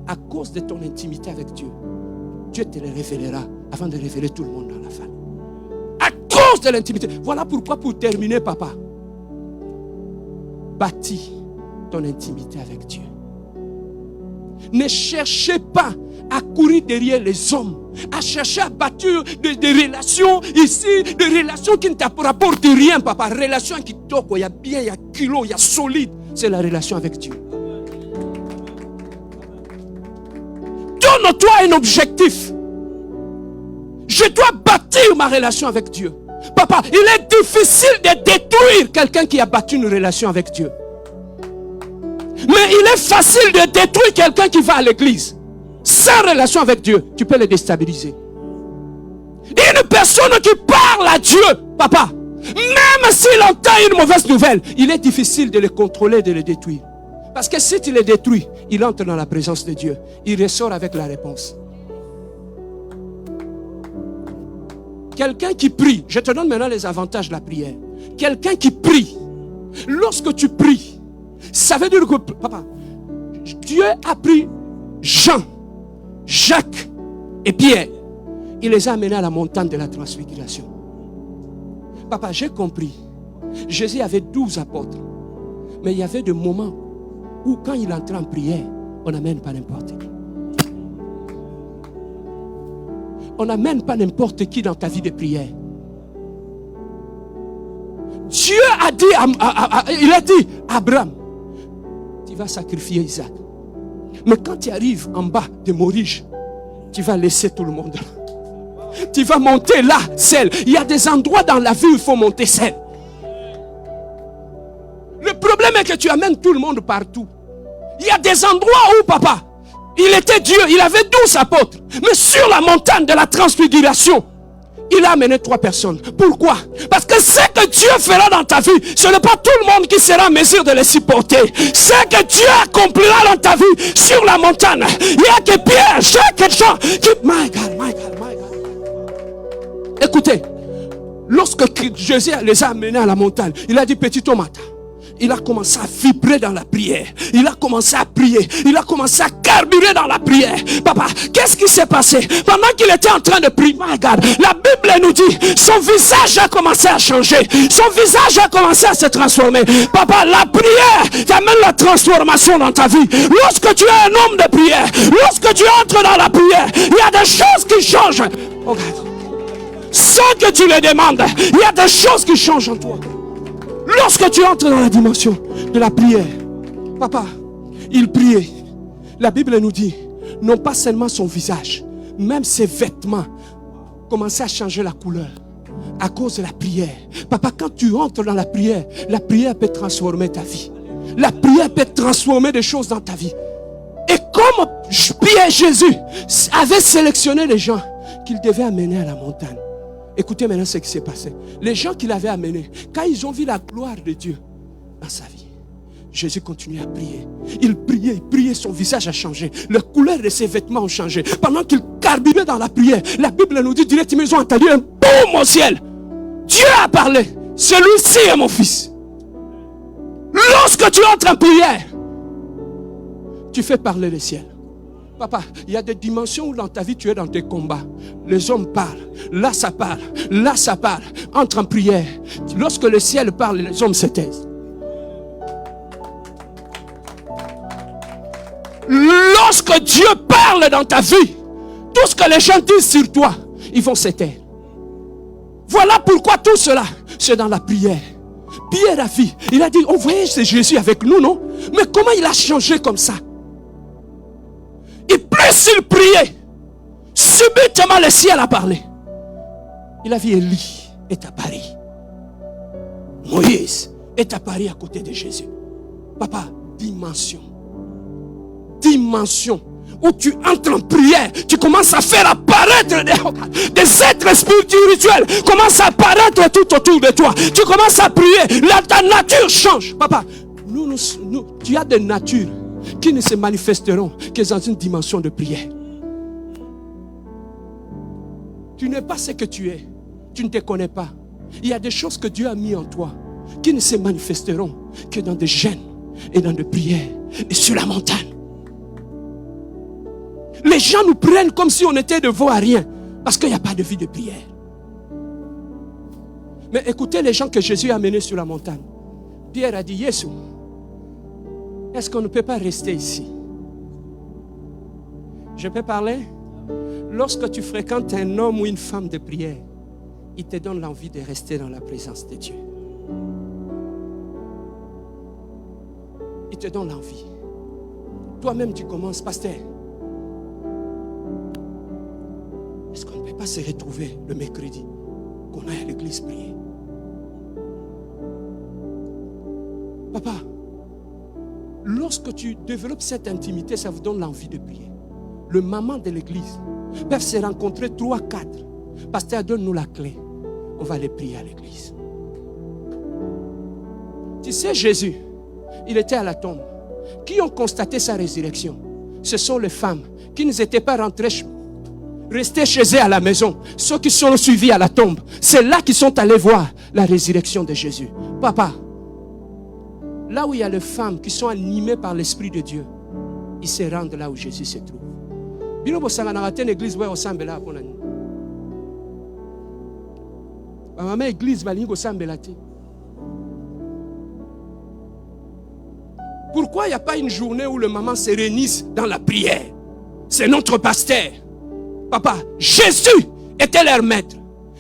à cause de ton intimité avec Dieu. Dieu te les révélera avant de révéler tout le monde dans la famille. À cause de l'intimité. Voilà pourquoi, pour terminer, papa, bâtis ton intimité avec Dieu. Ne cherchez pas à courir derrière les hommes, à chercher à bâtir des relations ici, des relations qui ne t'apportent rien, papa. Relations qui toquent, il y a bien, il y a kilo, il y a solide. C'est la relation avec Dieu. Donne-toi un objectif. Je dois bâtir ma relation avec Dieu. Papa, il est difficile de détruire quelqu'un qui a bâti une relation avec Dieu. Mais il est facile de détruire quelqu'un qui va à l'église. Sans relation avec Dieu, tu peux le déstabiliser. Une personne qui parle à Dieu, papa, même s'il entend une mauvaise nouvelle, il est difficile de le contrôler, de le détruire. Parce que si tu le détruis, il entre dans la présence de Dieu. Il ressort avec la réponse. Quelqu'un qui prie, je te donne maintenant les avantages de la prière. Quelqu'un qui prie, lorsque tu pries, ça veut dire que, papa, Dieu a pris Jean, Jacques et Pierre. Il les a amenés à la montagne de la transfiguration. Papa, j'ai compris. Jésus avait 12 apôtres. Mais il y avait des moments où quand il entrait en prière, on n'amène pas n'importe qui. On n'amène pas n'importe qui dans ta vie de prière. Dieu a dit, il a dit, Abraham, tu vas sacrifier Isaac. Mais quand tu arrives en bas de Morige, tu vas laisser tout le monde là. Tu vas monter là, seul. Il y a des endroits dans la vie où il faut monter seul. Le problème est que tu amènes tout le monde partout. Il y a des endroits où, papa, il était Dieu, il avait 12 apôtres. Mais sur la montagne de la transfiguration, il a amené 3 personnes. Pourquoi? Parce que ce que Dieu fera dans ta vie, ce n'est pas tout le monde qui sera en mesure de les supporter. Ce que Dieu accomplira dans ta vie sur la montagne, il n'y a que Pierre, Jacques et Jean qui... My God, my God, my God. Écoutez, lorsque Jésus les a amenés à la montagne, il a dit, petit tomate. Il a commencé à vibrer dans la prière. Il a commencé à prier. Il a commencé à carburer dans la prière. Papa, qu'est-ce qui s'est passé? Pendant qu'il était en train de prier, my God, la Bible nous dit, son visage a commencé à changer. Son visage a commencé à se transformer. Papa, la prière t'amène la transformation dans ta vie. Lorsque tu es un homme de prière, lorsque tu entres dans la prière, il y a des choses qui changent. Oh God. Sans que tu les demandes, il y a des choses qui changent en toi. Lorsque tu entres dans la dimension de la prière, papa, il priait. La Bible nous dit, non pas seulement son visage, même ses vêtements commençaient à changer la couleur à cause de la prière. Papa, quand tu entres dans la prière peut transformer ta vie. La prière peut transformer des choses dans ta vie. Et comme Pierre Jésus avait sélectionné les gens qu'il devait amener à la montagne. Écoutez maintenant ce qui s'est passé. Les gens qu'il avait amenés, quand ils ont vu la gloire de Dieu dans sa vie, Jésus continuait à prier. Il priait, son visage a changé. La couleur de ses vêtements ont changé. Pendant qu'il carburait dans la prière, la Bible nous dit directement, ils ont entendu un boum au ciel. Dieu a parlé. Celui-ci est mon fils. Lorsque tu entres en prière, tu fais parler le ciel. Papa, il y a des dimensions où dans ta vie tu es dans tes combats. Les hommes parlent, là ça parle, là ça parle. Entre en prière. Lorsque le ciel parle, les hommes se taisent. Lorsque Dieu parle dans ta vie, tout ce que les gens disent sur toi, ils vont se taire. Voilà pourquoi tout cela, c'est dans la prière. Pierre a vu, il a dit, oh voyez, c'est Jésus avec nous, non? Mais comment il a changé comme ça? Et plus il priait, subitement le ciel a parlé. Il a vu Élie est apparu. Moïse est apparu à côté de Jésus. Papa, dimension où tu entres en prière, tu commences à faire apparaître des êtres spirituels, commencent à apparaître tout autour de toi. Tu commences à prier, ta nature change. Papa, tu as des natures qui ne se manifesteront que dans une dimension de prière. Tu n'es pas ce que tu es. Tu ne te connais pas. Il y a des choses que Dieu a mis en toi qui ne se manifesteront que dans des jeûnes et dans des prières et sur la montagne. Les gens nous prennent comme si on était de à rien parce qu'il n'y a pas de vie de prière. Mais écoutez les gens que Jésus a amenés sur la montagne. Pierre a dit, Jésus, est-ce qu'on ne peut pas rester ici? Je peux parler? Lorsque tu fréquentes un homme ou une femme de prière, il te donne l'envie de rester dans la présence de Dieu. Il te donne l'envie. Toi-même, tu commences, pasteur. Est-ce qu'on ne peut pas se retrouver le mercredi, qu'on aille à l'église prier? Papa, lorsque tu développes cette intimité, ça vous donne l'envie de prier. Le maman de l'église peuvent se rencontrer 3, 4. Pasteur, donne-nous la clé. On va aller prier à l'église. Tu sais, Jésus, il était à la tombe. Qui ont constaté sa résurrection? Ce sont les femmes qui n'étaient pas restées chez elles à la maison. Ceux qui sont suivis à la tombe. C'est là qu'ils sont allés voir la résurrection de Jésus. Papa, là où il y a les femmes qui sont animées par l'Esprit de Dieu, ils se rendent là où Jésus se trouve. Bino bosanga na une église où on sambela pona ni. Ba mama église balingi ko sambela ti. Pourquoi il n'y a pas une journée où le maman se réunisse dans la prière? C'est notre pasteur. Papa, Jésus était leur maître.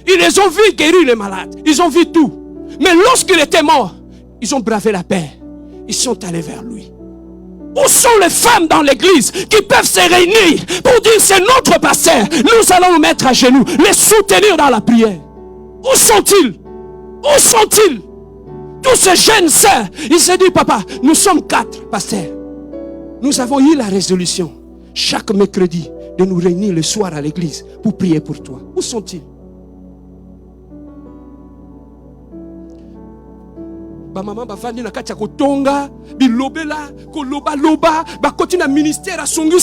Ils les ont vus guérir les malades. Ils ont vu tout. Mais lorsqu'il était mort, ils ont bravé la paix. Ils sont allés vers lui. Où sont les femmes dans l'église qui peuvent se réunir pour dire c'est notre pasteur, nous allons nous mettre à genoux, les soutenir dans la prière? Où sont-ils? Où sont-ils? Tous ces jeunes sœurs, ils se disent, papa, nous sommes 4 pasteurs. Nous avons eu la résolution chaque mercredi de nous réunir le soir à l'église pour prier pour toi. Où sont-ils? Ba maman ba vandi na kati ya kotonga bilobela koloba loba ba continue na ministère à songi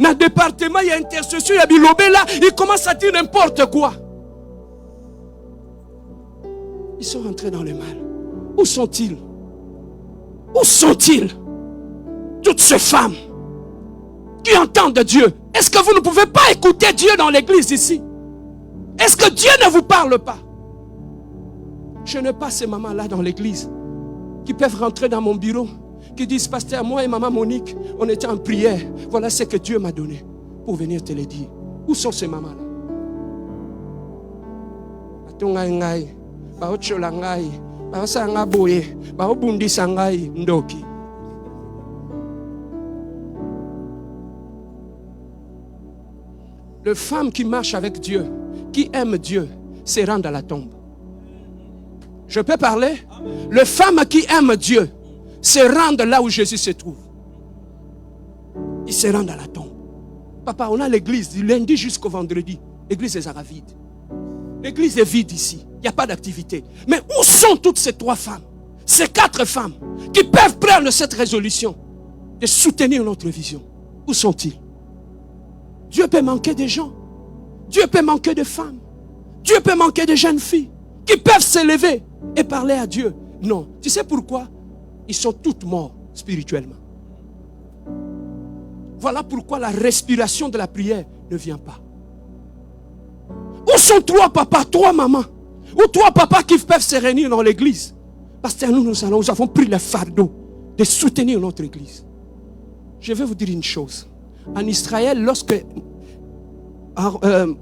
na département il y a intercession ya bilobela, il commence à dire n'importe quoi. Ils sont rentrés dans le mal. Où sont-ils? Où sont-ils? Toutes ces femmes qui entendent Dieu. Est-ce que vous ne pouvez pas écouter Dieu dans l'église ici? Est-ce que Dieu ne vous parle pas? Je n'ai pas ces mamans-là dans l'église qui peuvent rentrer dans mon bureau, qui disent, pasteur, moi et maman Monique, on était en prière. Voilà ce que Dieu m'a donné pour venir te le dire. Où sont ces mamans-là? Les femmes qui marchent avec Dieu, qui aiment Dieu, se rendent à la tombe. Je peux parler? Les femmes qui aiment Dieu se rendent là où Jésus se trouve. Ils se rendent à la tombe. Papa, on a l'église du lundi jusqu'au vendredi. L'église est vide. L'église est vide ici. Il n'y a pas d'activité. Mais où sont toutes ces 3 femmes? Ces 4 femmes qui peuvent prendre cette résolution de soutenir notre vision. Où sont-ils? Dieu peut manquer de gens. Dieu peut manquer de femmes. Dieu peut manquer de jeunes filles qui peuvent s'élever et parler à Dieu. Non. Tu sais pourquoi? Ils sont toutes morts spirituellement. Voilà pourquoi la respiration de la prière ne vient pas. Où sont 3 papas, 3 mamans, ou 3 papas qui peuvent se réunir dans l'église? Parce que nous avons pris le fardeau de soutenir notre église. Je vais vous dire une chose. En Israël, lorsque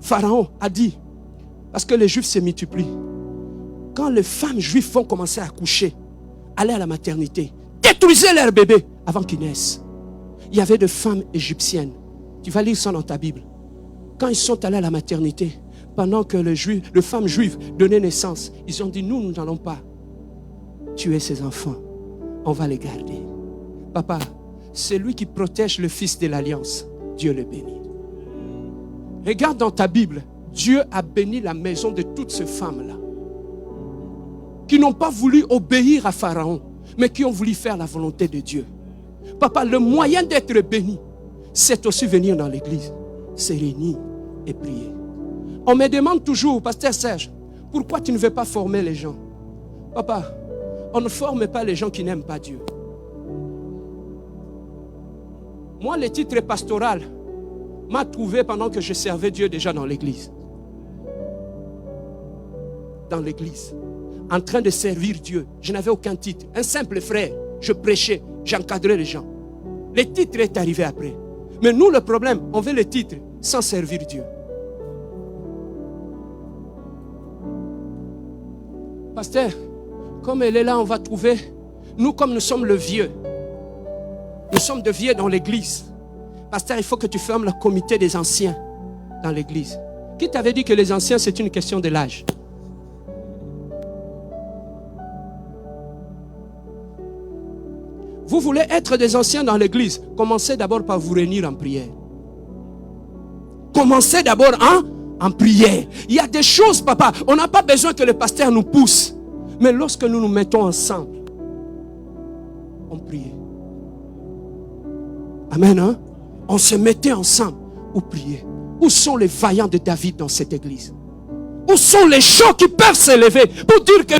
Pharaon a dit, parce que les Juifs se multiplient, quand les femmes juives vont commencer à accoucher, aller à la maternité, détruisez leurs bébés avant qu'ils naissent. Il y avait des femmes égyptiennes. Tu vas lire ça dans ta Bible. Quand ils sont allés à la maternité, pendant que les femmes juives donnaient naissance, ils ont dit, nous n'allons pas tuer ces enfants. On va les garder. Papa, c'est lui qui protège le fils de l'alliance. Dieu le bénit. Regarde dans ta Bible, Dieu a béni la maison de toutes ces femmes-là qui n'ont pas voulu obéir à Pharaon, mais qui ont voulu faire la volonté de Dieu. Papa, le moyen d'être béni, c'est aussi venir dans l'église, se réunir et prier. On me demande toujours, pasteur Serge, pourquoi tu ne veux pas former les gens? Papa, on ne forme pas les gens qui n'aiment pas Dieu. Moi, le titre pastoral m'a trouvé pendant que je servais Dieu déjà dans l'église. Dans l'église. En train de servir Dieu. Je n'avais aucun titre. Un simple frère. Je prêchais. J'encadrais les gens. Le titre est arrivé après. Mais nous, le problème, on veut les titres sans servir Dieu. Pasteur, comme elle est là, on va trouver, nous comme nous sommes le vieux, nous sommes de vieux dans l'église. Pasteur, il faut que tu fermes le comité des anciens dans l'église. Qui t'avait dit que les anciens, c'est une question de l'âge? Vous voulez être des anciens dans l'église, commencez d'abord par vous réunir en prière. Commencez d'abord en prière. Il y a des choses, papa, on n'a pas besoin que le pasteur nous pousse. Mais lorsque nous nous mettons ensemble, on prie. Amen, hein? On se mettait ensemble pour prier. Où sont les vaillants de David dans cette église? Où sont les gens qui peuvent s'élever pour dire que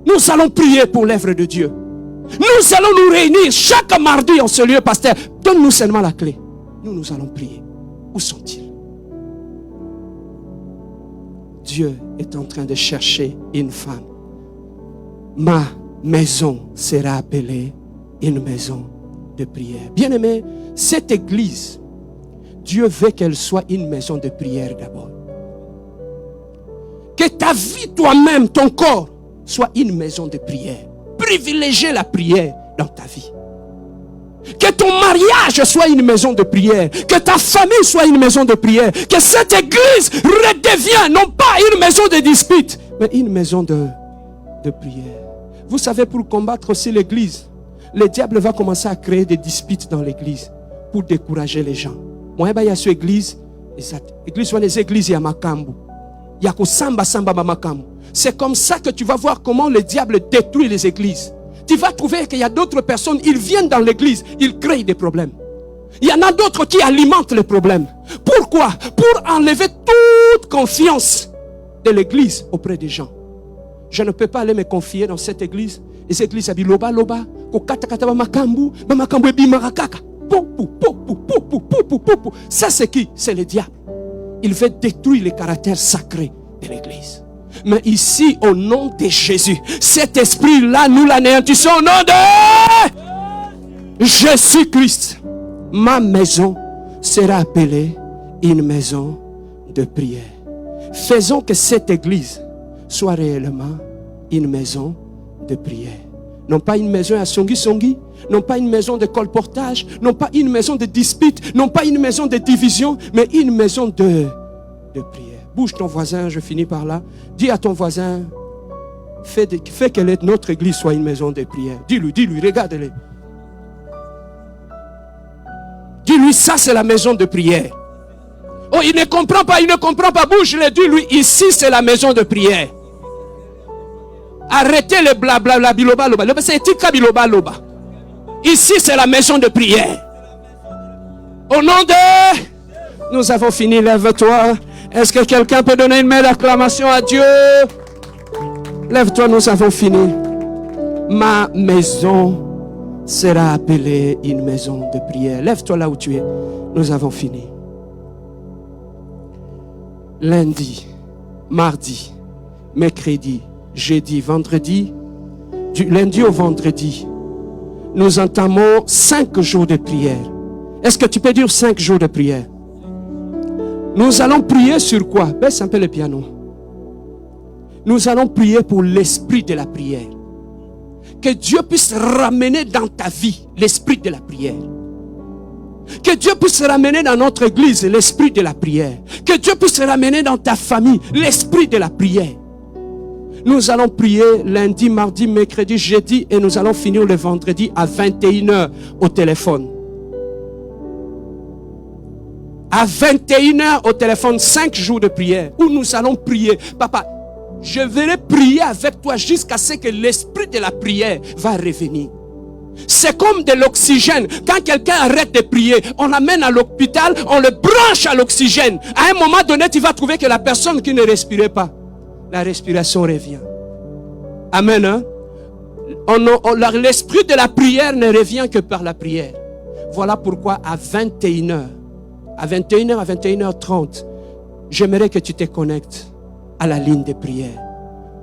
nous allons prier pour l'œuvre de Dieu? Nous allons nous réunir chaque mardi en ce lieu, pasteur. Donne-nous seulement la clé. Nous allons prier. Où sont-ils? Dieu est en train de chercher une femme. Ma maison sera appelée une maison de prière. Bien-aimé, cette église, Dieu veut qu'elle soit une maison de prière d'abord. Que ta vie toi-même, ton corps, soit une maison de prière. Privilégiez la prière dans ta vie. Que ton mariage soit une maison de prière. Que ta famille soit une maison de prière. Que cette église redevienne non pas une maison de dispute, mais une maison de prière. Vous savez, pour combattre aussi l'église, le diable va commencer à créer des disputes dans l'église pour décourager les gens. Moi, il y a cette église, l'église, les églises, il y a Makambu. Il y a Samba Makambu. C'est comme ça que tu vas voir comment le diable détruit les églises. Tu vas trouver qu'il y a d'autres personnes, ils viennent dans l'église, ils créent des problèmes. Il y en a d'autres qui alimentent les problèmes. Pourquoi? Pour enlever toute confiance de l'église auprès des gens. Je ne peux pas aller me confier dans cette église. Les églises habitent loba. Ça c'est qui? C'est le diable. Il veut détruire les caractères sacrés de l'église. Mais ici, au nom de Jésus, cet esprit-là, nous l'anéantissons au nom de Jésus-Christ. Ma maison sera appelée une maison de prière. Faisons que cette église soit réellement une maison de prière. Non pas une maison à songi-songi, non pas une maison de colportage, non pas une maison de dispute, non pas une maison de division, mais une maison de prière. Bouge ton voisin, je finis par là. Dis à ton voisin, fais que notre église soit une maison de prière. Dis-lui, regarde-le. Dis-lui, ça c'est la maison de prière. Oh, il ne comprend pas, bouge-le, dis-lui, ici c'est la maison de prière. Arrêtez le blabla, biloba, loba. C'est tika biloba, loba. Ici c'est la maison de prière. Au nom de... Nous avons fini, lève-toi. Est-ce que quelqu'un peut donner une main d'acclamation à Dieu? Lève-toi, nous avons fini. Ma maison sera appelée une maison de prière. Lève-toi là où tu es. Nous avons fini. Lundi, mardi, mercredi, jeudi, vendredi, du lundi au vendredi, nous entamons 5 jours de prière. Est-ce que tu peux dire 5 jours de prière? Nous allons prier sur quoi? Baisse un peu le piano. Nous allons prier pour l'esprit de la prière. Que Dieu puisse ramener dans ta vie l'esprit de la prière. Que Dieu puisse ramener dans notre église l'esprit de la prière. Que Dieu puisse ramener dans ta famille l'esprit de la prière. Nous allons prier lundi, mardi, mercredi, jeudi et nous allons finir le vendredi à 21h au téléphone. À 21h au téléphone, 5 jours de prière où nous allons prier. Papa, je vais prier avec toi jusqu'à ce que l'esprit de la prière va revenir. C'est comme de l'oxygène. Quand quelqu'un arrête de prier, on l'amène à l'hôpital, on le branche à l'oxygène. À un moment donné, tu vas trouver que la personne qui ne respirait pas, la respiration revient. Amen. Hein? L'esprit de la prière ne revient que par la prière. Voilà pourquoi à 21h, à 21h, à 21h30, j'aimerais que tu te connectes à la ligne de prière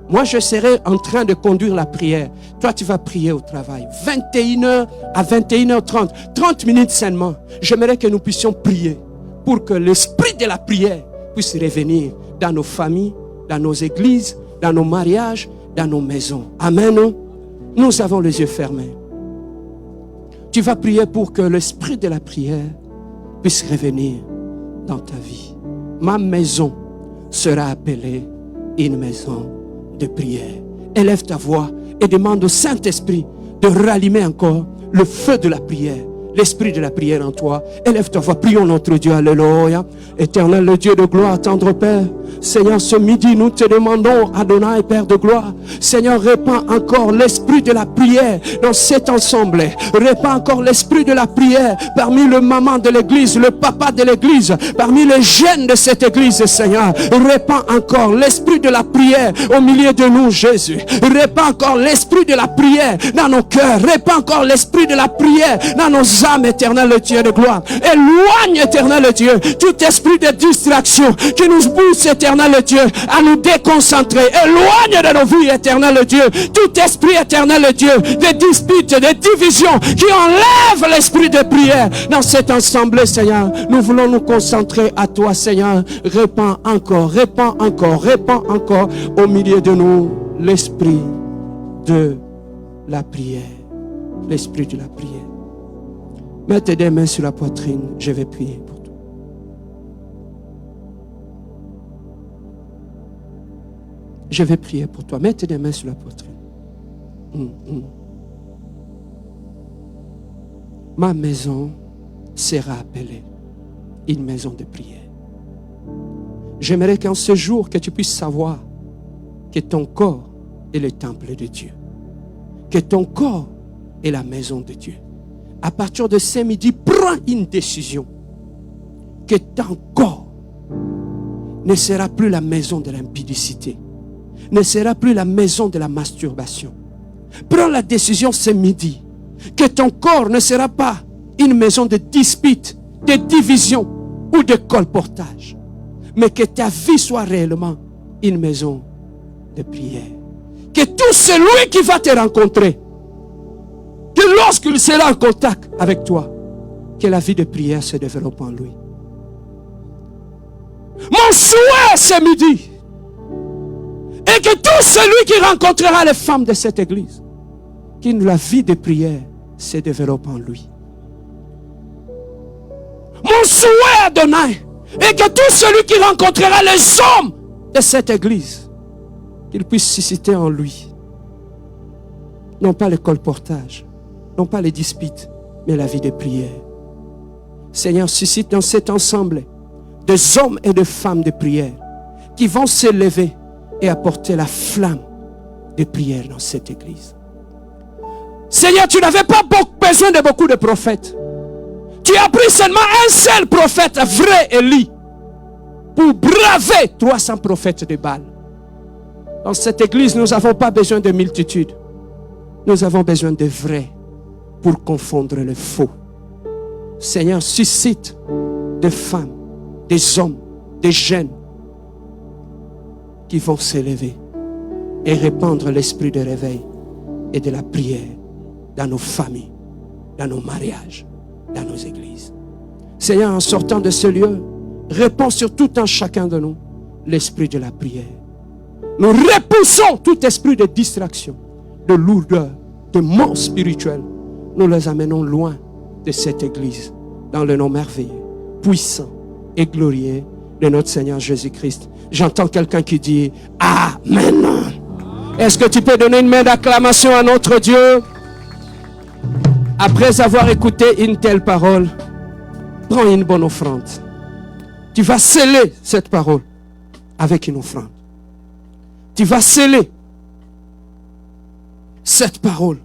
Moi, je serai en train de conduire la prière. Toi, tu vas prier au travail. 21h à 21h30. 30 minutes seulement. J'aimerais que nous puissions prier pour que l'esprit de la prière puisse revenir dans nos familles, dans nos églises, dans nos mariages, dans nos maisons. Amen. Nous avons les yeux fermés. Tu vas prier pour que l'esprit de la prière puisse revenir dans ta vie. Ma maison sera appelée une maison de prière. Élève ta voix et demande au Saint-Esprit de rallumer encore le feu de la prière, l'esprit de la prière en toi. Élève ta voix, prions notre Dieu, alléluia. Éternel, le Dieu de gloire, tendre Père, Seigneur, ce midi, nous te demandons, Adonai, Père de gloire, Seigneur, répands encore l'esprit de la prière dans cet ensemble. Répands encore l'esprit de la prière parmi le maman de l'église, le papa de l'église, parmi les jeunes de cette église, Seigneur. Répands encore l'esprit de la prière au milieu de nous, Jésus. Répands encore l'esprit de la prière dans nos cœurs. Répands encore l'esprit de la prière dans nos âmes, éternel le Dieu de gloire. Éloigne, éternel le Dieu, tout esprit de distraction qui nous pousse, éternel le Dieu, à nous déconcentrer. Éloigne de nos vies, éternel le Dieu, tout esprit, éternel le Dieu, de disputes, de divisions qui enlèvent l'esprit de prière dans cette assemblée, Seigneur. Nous voulons nous concentrer à toi, Seigneur. Répands encore, répands encore, répands encore au milieu de nous l'esprit de la prière. L'esprit de la prière. Mets tes deux mains sur la poitrine, je vais prier pour toi. Je vais prier pour toi. Mets tes deux mains sur la poitrine. Ma maison sera appelée une maison de prière. J'aimerais qu'en ce jour, que tu puisses savoir que ton corps est le temple de Dieu. Que ton corps est la maison de Dieu. À partir de ce midi, prends une décision. Que ton corps ne sera plus la maison de l'impudicité. Ne sera plus la maison de la masturbation. Prends la décision ce midi. Que ton corps ne sera pas une maison de dispute, de division ou de colportage. Mais que ta vie soit réellement une maison de prière. Que tout celui qui va te rencontrer, que lorsqu'il sera en contact avec toi, que la vie de prière se développe en lui. Mon souhait ce midi est que tout celui qui rencontrera les femmes de cette église, que la vie de prière se développe en lui. Mon souhait, Adonai, est que tout celui qui rencontrera les hommes de cette église, qu'il puisse susciter en lui, non pas le colportage, non pas les disputes, mais la vie de prière. Seigneur, suscite dans cet ensemble des hommes et des femmes de prière qui vont s'élever et apporter la flamme de prière dans cette église. Seigneur, tu n'avais pas besoin de beaucoup de prophètes. Tu as pris seulement un seul prophète, vrai Élie, pour braver 300 prophètes de Baal. Dans cette église, nous n'avons pas besoin de multitudes. Nous avons besoin de vrais pour confondre le faux. Seigneur, suscite des femmes, des hommes, des jeunes qui vont s'élever et répandre l'esprit de réveil et de la prière dans nos familles, dans nos mariages, dans nos églises. Seigneur, en sortant de ce lieu, répands sur tout un chacun de nous l'esprit de la prière. Nous repoussons tout esprit de distraction, de lourdeur, de mort spirituelle. Nous les amenons loin de cette église, dans le nom merveilleux, puissant et glorieux de notre Seigneur Jésus-Christ. J'entends quelqu'un qui dit Amen. Est-ce que tu peux donner une main d'acclamation à notre Dieu? Après avoir écouté une telle parole, prends une bonne offrande. Tu vas sceller cette parole avec une offrande. Tu vas sceller cette parole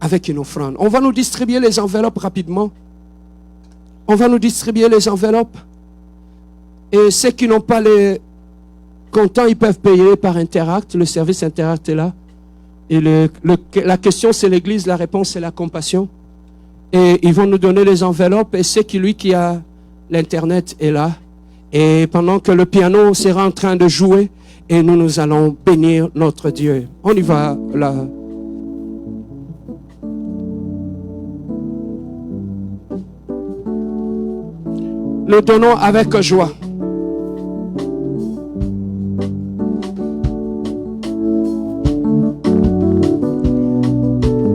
avec une offrande. On va nous distribuer les enveloppes rapidement. On va nous distribuer les enveloppes. Et ceux qui n'ont pas les comptants, ils peuvent payer par Interact. Le service Interact est là. Et la question, c'est l'église. La réponse, c'est la compassion. Et ils vont nous donner les enveloppes. Et c'est lui qui a l'Internet est là. Et pendant que le piano sera en train de jouer, et nous allons bénir notre Dieu. On y va là. Nous donnons avec joie.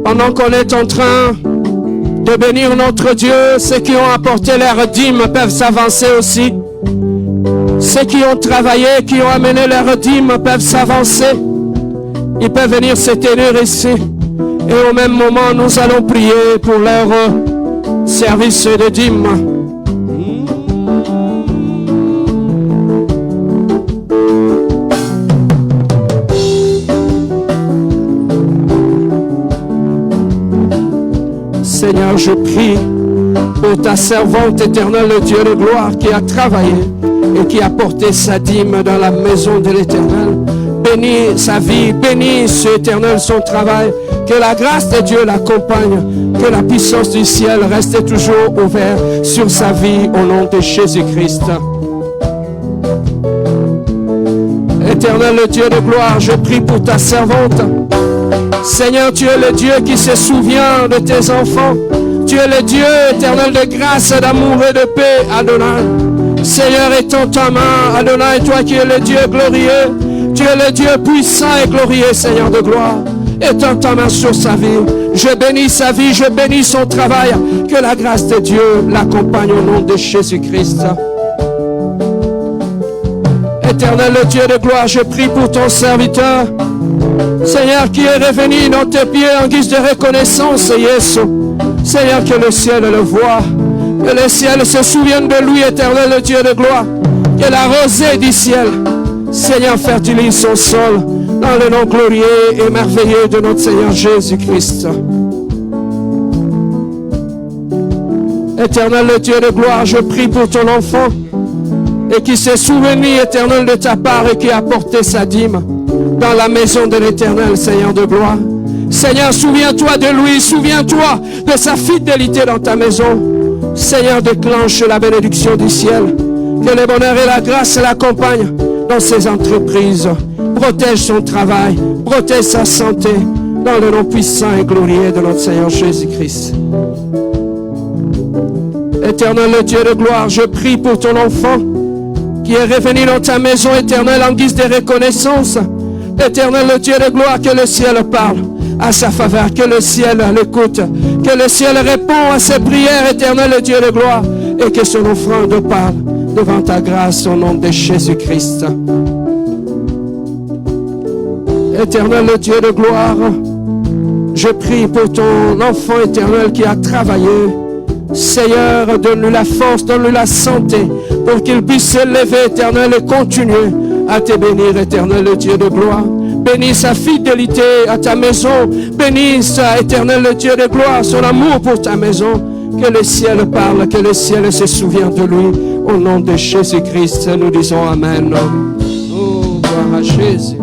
Pendant qu'on est en train de bénir notre Dieu, ceux qui ont apporté leur dîme peuvent s'avancer aussi. Ceux qui ont travaillé, qui ont amené leur dîme peuvent s'avancer. Ils peuvent venir se tenir ici. Et au même moment, nous allons prier pour leur service de dîme. Seigneur, je prie pour ta servante éternelle, le Dieu de gloire, qui a travaillé et qui a porté sa dîme dans la maison de l'Éternel. Bénis sa vie, bénis ce éternel son travail. Que la grâce de Dieu l'accompagne. Que la puissance du ciel reste toujours ouverte sur sa vie au nom de Jésus-Christ. Éternel, le Dieu de gloire, je prie pour ta servante. Seigneur, tu es le Dieu qui se souvient de tes enfants. Tu es le Dieu éternel de grâce, d'amour et de paix, Adonai. Seigneur, étends ta main, Adonai, toi qui es le Dieu glorieux. Tu es le Dieu puissant et glorieux, Seigneur de gloire. Étends ta main sur sa vie. Je bénis sa vie, je bénis son travail. Que la grâce de Dieu l'accompagne au nom de Jésus-Christ. Éternel, le Dieu de gloire, je prie pour ton serviteur. Seigneur, qui est revenu dans tes pieds en guise de reconnaissance, Jésus. Seigneur, que le ciel le voie, que le ciel se souvienne de lui, éternel, le Dieu de gloire. Que la rosée du ciel, Seigneur, fertilise son sol dans le nom glorieux et merveilleux de notre Seigneur Jésus-Christ. Éternel, le Dieu de gloire, je prie pour ton enfant et qui s'est souvenu, éternel, de ta part et qui a porté sa dîme dans la maison de l'Éternel, Seigneur de gloire. Seigneur, souviens-toi de lui, souviens-toi de sa fidélité dans ta maison. Seigneur, déclenche la bénédiction du ciel. Que le bonheur et la grâce l'accompagnent dans ses entreprises. Protège son travail, protège sa santé, dans le nom puissant et glorieux de notre Seigneur Jésus-Christ. Éternel, le Dieu de gloire, je prie pour ton enfant qui est revenu dans ta maison éternelle en guise de reconnaissance. Éternel, le Dieu de gloire, que le ciel parle à sa faveur, que le ciel l'écoute, que le ciel répond à ses prières, éternel, le Dieu de gloire, et que son offrande parle devant ta grâce au nom de Jésus-Christ. Éternel, le Dieu de gloire, je prie pour ton enfant éternel qui a travaillé. Seigneur, donne-lui la force, donne-lui la santé pour qu'il puisse se lever, éternel, et continuer à te bénir, éternel, le Dieu de gloire. Bénis sa fidélité à ta maison. Bénis, éternel, le Dieu de gloire, son amour pour ta maison. Que le ciel parle, que le ciel se souvienne de lui. Au nom de Jésus-Christ, nous disons Amen. Oh, gloire à Jésus.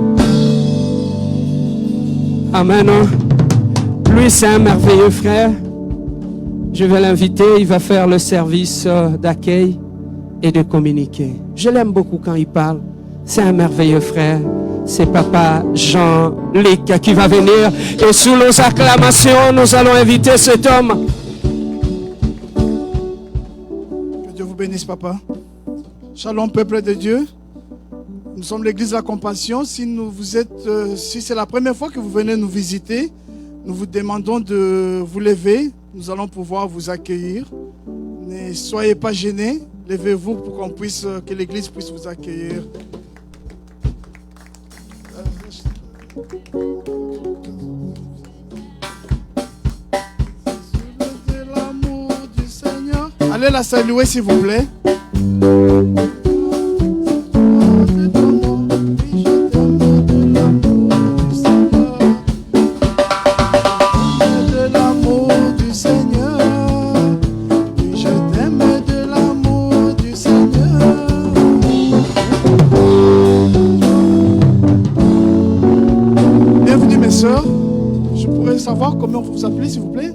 Amen. Lui, c'est un merveilleux frère. Je vais l'inviter, il va faire le service d'accueil et de communiquer. Je l'aime beaucoup quand il parle. C'est un merveilleux frère. C'est papa Jean-Luc qui va venir. Et sous nos acclamations, nous allons inviter cet homme. Que Dieu vous bénisse, papa. Shalom, peuple de Dieu. Nous sommes l'église de la compassion. Si c'est la première fois que vous venez nous visiter, nous vous demandons de vous lever. Nous allons pouvoir vous accueillir. Ne soyez pas gênés. Levez-vous pour que l'église puisse vous accueillir. De l'amour du Seigneur. Allez la saluer s'il vous plaît. Je pourrais savoir comment vous vous appelez, s'il vous plaît?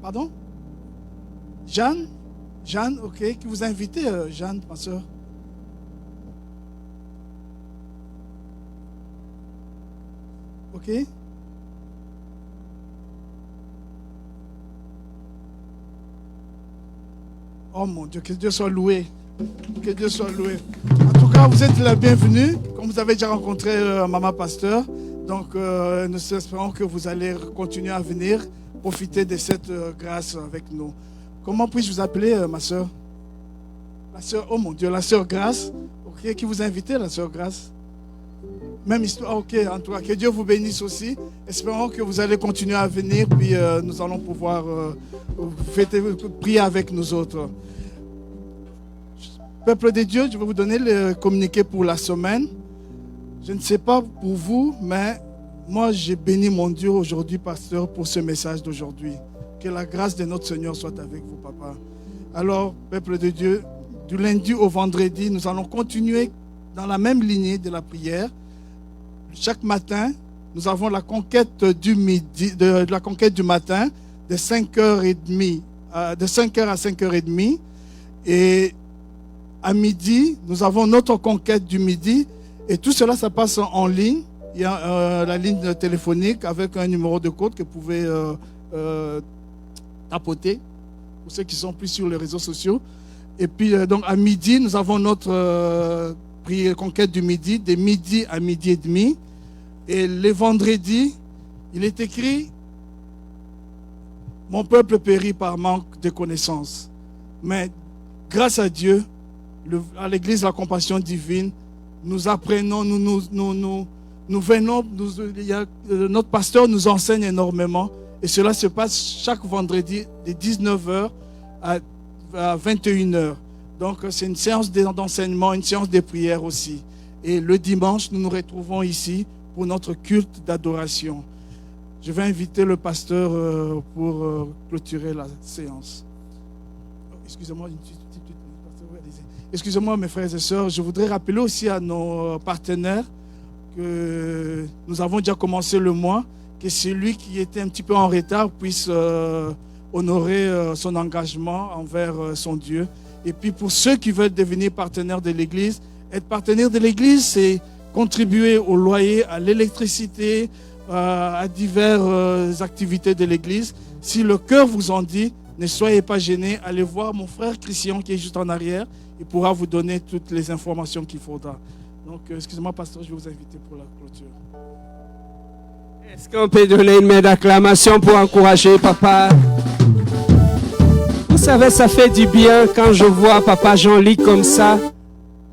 Pardon? Jeanne? Jeanne, ok. Qui vous a invité, Jeanne, ma soeur? Ok? Oh mon Dieu, que Dieu soit loué. Que Dieu soit loué. En tout cas, vous êtes la bienvenue. Comme vous avez déjà rencontré Maman Pasteur, donc nous espérons que vous allez continuer à venir profiter de cette grâce avec nous. Comment puis-je vous appeler, ma soeur? La soeur, oh mon Dieu, la soeur Grâce. Ok, qui vous a invité, la soeur Grâce? Même histoire, ok, en tout cas, que Dieu vous bénisse aussi. Espérons que vous allez continuer à venir, puis nous allons pouvoir prier avec nous autres. Peuple de Dieu, je vais vous donner le communiqué pour la semaine. Je ne sais pas pour vous, mais moi, j'ai béni mon Dieu aujourd'hui, pasteur, pour ce message d'aujourd'hui. Que la grâce de notre Seigneur soit avec vous, papa. Alors, peuple de Dieu, du lundi au vendredi, nous allons continuer dans la même lignée de la prière. Chaque matin, nous avons la conquête du midi, de la conquête du matin, de 5h30, de 5h à 5h30. Et à midi, nous avons notre conquête du midi. Et tout cela, ça passe en ligne. Il y a la ligne téléphonique avec un numéro de code que vous pouvez tapoter pour ceux qui sont plus sur les réseaux sociaux. Et puis, donc, à midi, nous avons notre prière conquête du midi, de midi à midi et demi. Et les vendredis, il est écrit « Mon peuple périt par manque de connaissances. » Mais grâce à Dieu, à l'Église de la Compassion Divine, nous apprenons, nous venons, notre pasteur nous enseigne énormément. Et cela se passe chaque vendredi de 19h à 21h. Donc c'est une séance d'enseignement, une séance de prière aussi. Et le dimanche, nous nous retrouvons ici pour notre culte d'adoration. Je vais inviter le pasteur pour clôturer la séance. Excusez-moi, excusez-moi mes frères et sœurs, je voudrais rappeler aussi à nos partenaires que nous avons déjà commencé le mois, que celui qui était un petit peu en retard puisse honorer son engagement envers son Dieu. Et puis pour ceux qui veulent devenir partenaires de l'Église, être partenaire de l'Église, c'est contribuer au loyer, à l'électricité, à diverses activités de l'Église. Si le cœur vous en dit, ne soyez pas gênés, allez voir mon frère Christian qui est juste en arrière. Il pourra vous donner toutes les informations qu'il faudra. Donc, excusez-moi, pasteur, je vais vous inviter pour la clôture. Est-ce qu'on peut donner une main d'acclamation pour encourager papa? Vous savez, ça fait du bien quand je vois papa Jean-Ly comme ça,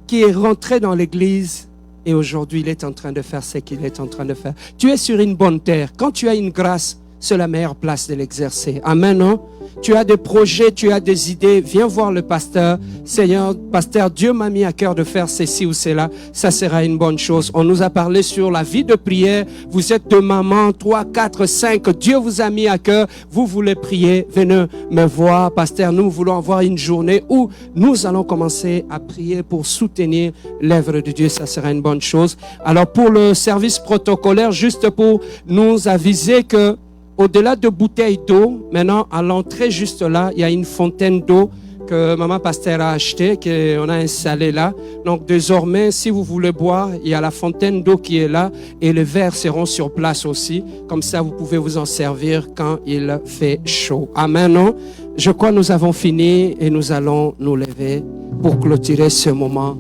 qui est rentré dans l'église et aujourd'hui il est en train de faire ce qu'il est en train de faire. Tu es sur une bonne terre. Quand tu as une grâce, c'est la meilleure place de l'exercer. Amen, non? Tu as des projets, tu as des idées, viens voir le pasteur. Seigneur, pasteur, Dieu m'a mis à cœur de faire ceci ou cela. Ça sera une bonne chose. On nous a parlé sur la vie de prière. Vous êtes deux mamans, 3, 4, 5. Dieu vous a mis à cœur. Vous voulez prier. Venez me voir, pasteur. Nous voulons avoir une journée où nous allons commencer à prier pour soutenir l'œuvre de Dieu. Ça sera une bonne chose. Alors pour le service protocolaire, juste pour nous aviser que au-delà de bouteilles d'eau, maintenant, à l'entrée juste là, il y a une fontaine d'eau que Maman Pasteur a achetée, qu'on a installée là. Donc, désormais, si vous voulez boire, il y a la fontaine d'eau qui est là et les verres seront sur place aussi. Comme ça, vous pouvez vous en servir quand il fait chaud. Amen, non? Je crois que nous avons fini et nous allons nous lever pour clôturer ce moment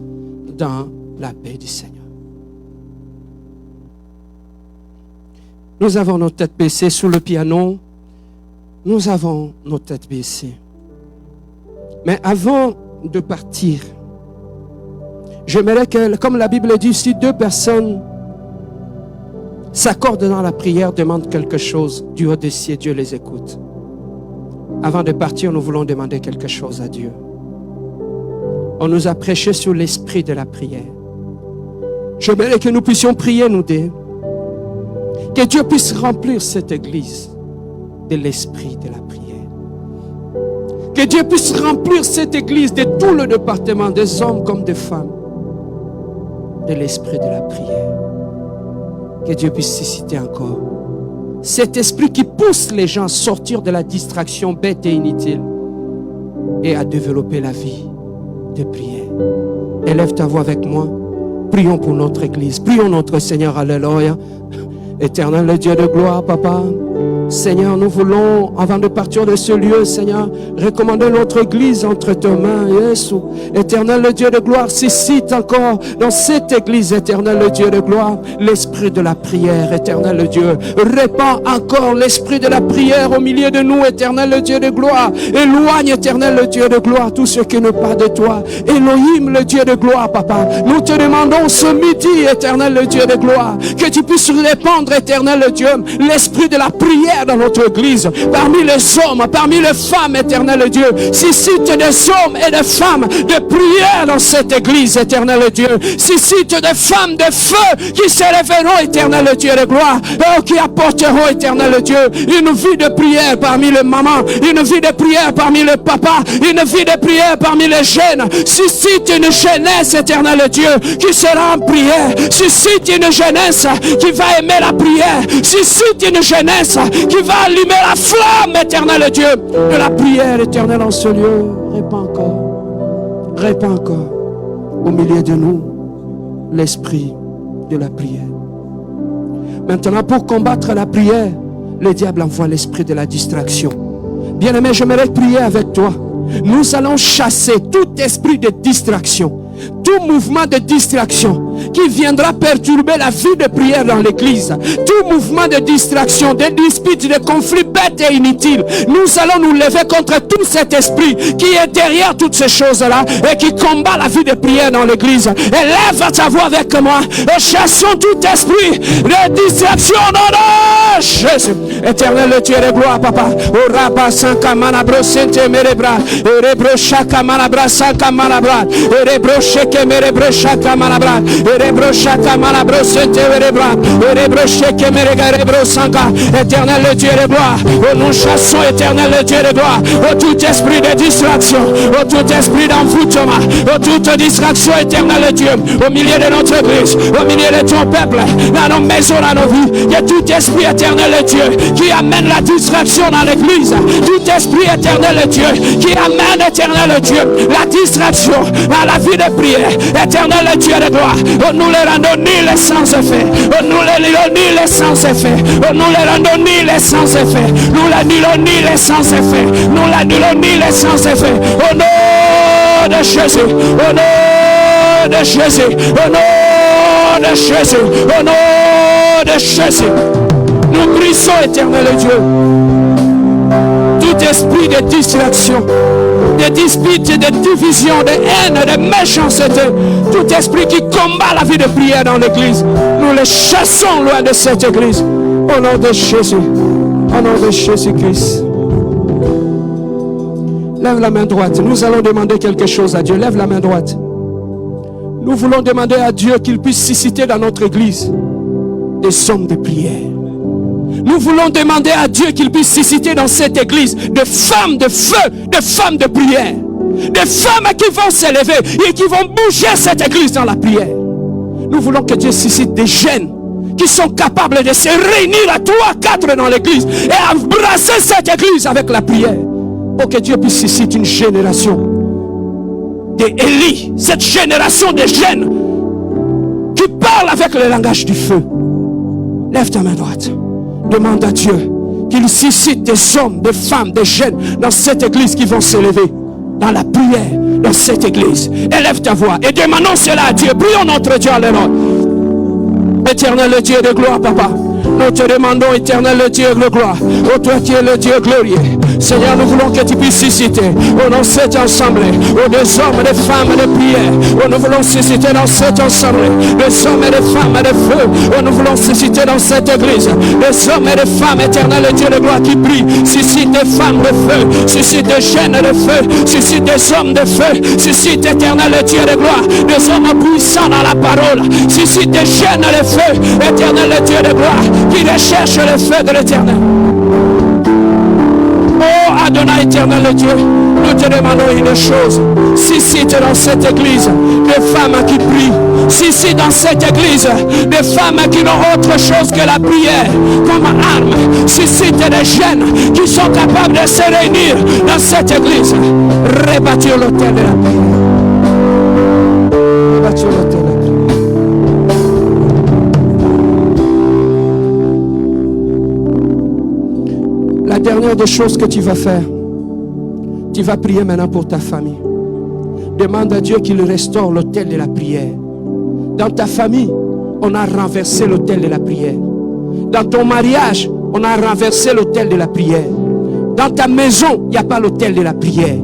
dans la paix du Seigneur. Nous avons nos têtes baissées sous le piano. Nous avons nos têtes baissées. Mais avant de partir, j'aimerais que, comme la Bible dit, si deux personnes s'accordent dans la prière, demandent quelque chose, du haut des cieux, Dieu les écoute. Avant de partir, nous voulons demander quelque chose à Dieu. On nous a prêché sur l'esprit de la prière. J'aimerais que nous puissions prier, nous deux. Que Dieu puisse remplir cette église de l'esprit de la prière. Que Dieu puisse remplir cette église de tout le département, des hommes comme des femmes, de l'esprit de la prière. Que Dieu puisse susciter encore cet esprit qui pousse les gens à sortir de la distraction bête et inutile et à développer la vie de prière. Élève ta voix avec moi. Prions pour notre église. Prions notre Seigneur. Alléluia. Éternel le Dieu de gloire, Papa. Seigneur, nous voulons, avant de partir de ce lieu, Seigneur, recommander notre église entre tes mains, Jésus. Éternel le Dieu de gloire, suscite encore dans cette église, éternel le Dieu de gloire, l'esprit de la prière, éternel le Dieu. Répand encore l'esprit de la prière au milieu de nous, éternel le Dieu de gloire. Éloigne, éternel le Dieu de gloire, tout ce qui n'est pas de toi. Elohim, le Dieu de gloire, Papa. Nous te demandons ce midi, éternel le Dieu de gloire, que tu puisses répandre, éternel le Dieu, l'esprit de la prière dans notre église, parmi les hommes, parmi les femmes, éternel Dieu. Suscite des hommes et des femmes de prière dans cette église, éternel Dieu. Suscite des femmes de feu qui se lèveront, éternel Dieu de gloire, qui apporteront, éternel Dieu, une vie de prière parmi les mamans, une vie de prière parmi les papas, une vie de prière parmi les jeunes. Suscite une jeunesse, éternel Dieu, qui sera en prière. Suscite une jeunesse qui va aimer la prière. Suscite une jeunesse qui va allumer la flamme, éternel Dieu, de la prière éternelle en ce lieu. Répands encore au milieu de nous l'esprit de la prière. Maintenant, pour combattre la prière, le diable envoie l'esprit de la distraction. Bien-aimé, j'aimerais prier avec toi. Nous allons chasser tout esprit de distraction, tout mouvement de distraction qui viendra perturber la vie de prière dans l'église, tout mouvement de distraction, de disputes, de conflits bêtes et inutiles. Nous allons nous lever contre tout cet esprit qui est derrière toutes ces choses-là et qui combat la vie de prière dans l'église. Élève ta voix avec moi et chassons tout esprit de distraction dans le Jésus. Éternel le Dieu de gloire, Papa. O Rabba Sanka Manabro Sente Merebra, Erebro Shaka Manabra Sanka Manabra, Erebro Sheke Merebro Shaka Manabra, Erebro Shaka Manabro Sente Merebra, Erebro Sheke Merebro Sanka. Éternel le Dieu de gloire, nous chassons, éternel le Dieu de gloire, tout esprit de distraction, tout esprit d'envoûtement, toute distraction, éternel le Dieu, au milieu de notre église, au milieu de ton peuple, dans nos maisons, dans nos vies. Il y a tout esprit éternel le Dieu qui amène la distraction dans l'église, tout esprit éternel le Dieu qui amène, éternel le Dieu, la distraction dans la vie de prière, éternel le Dieu de gloire. Nous les rendons nuls sans effet, nous les rendons nuls sans effet, nous les rendons nuls sans effet, nous les rendons nuls sans effet, nous les rendons nuls sans effet. Au nom de Jésus, au nom de Jésus, au nom de Jésus, au nom de Jésus, nous brisons, éternel Dieu, tout esprit de distraction, de dispute, de division, de haine, de méchanceté, tout esprit qui combat la vie de prière dans l'église, nous les chassons loin de cette église. Au nom de Jésus, au nom de Jésus-Christ. Lève la main droite. Nous allons demander quelque chose à Dieu. Lève la main droite. Nous voulons demander à Dieu qu'il puisse susciter dans notre église des hommes de prière. Nous voulons demander à Dieu qu'il puisse susciter dans cette église des femmes de feu, des femmes de prière, des femmes qui vont s'élever et qui vont bouger cette église dans la prière. Nous voulons que Dieu suscite des jeunes qui sont capables de se réunir à 3-4 dans l'église et embrasser cette église avec la prière, pour que Dieu puisse susciter une génération d'Élie, cette génération de jeunes qui parlent avec le langage du feu. Lève ta main droite. Demande à Dieu qu'il suscite des hommes, des femmes, des jeunes dans cette église qui vont s'élever dans la prière, dans cette église. Élève ta voix et demandons cela à Dieu. Prions notre Dieu, alléluia. Éternel Dieu de gloire, Papa, nous te demandons, éternel Dieu de gloire, ô toi qui es le Dieu glorieux, Seigneur, nous voulons que tu puisses susciter dans cette assemblée des hommes et des femmes de prière. Nous voulons susciter dans cette assemblée des hommes et des femmes de feu. Nous voulons susciter dans cette église des hommes et des femmes, éternel Dieu de gloire, qui prient. Suscite des femmes de feu, suscite des jeunes de feu, suscite des hommes de feu, suscite, éternel Dieu de gloire, des hommes puissants dans la parole, suscite des jeunes de feu, éternel Dieu de gloire, qui recherchent le feu de l'éternel. Oh Adonai, éternel Dieu, nous te demandons une chose. Suscite dans cette église des femmes qui prient. Suscite dans cette église des femmes qui n'ont autre chose que la prière comme arme. Suscite des jeunes qui sont capables de se réunir dans cette église. Rebâtir l'autel de la paix. Rebâtir l'autel de la paix. genre de choses que tu vas faire. Tu vas prier maintenant pour ta famille. Demande à Dieu qu'il restaure l'autel de la prière. Dans ta famille, on a renversé l'autel de la prière. Dans ton mariage, on a renversé l'autel de la prière. Dans ta maison, il n'y a pas l'autel de la prière.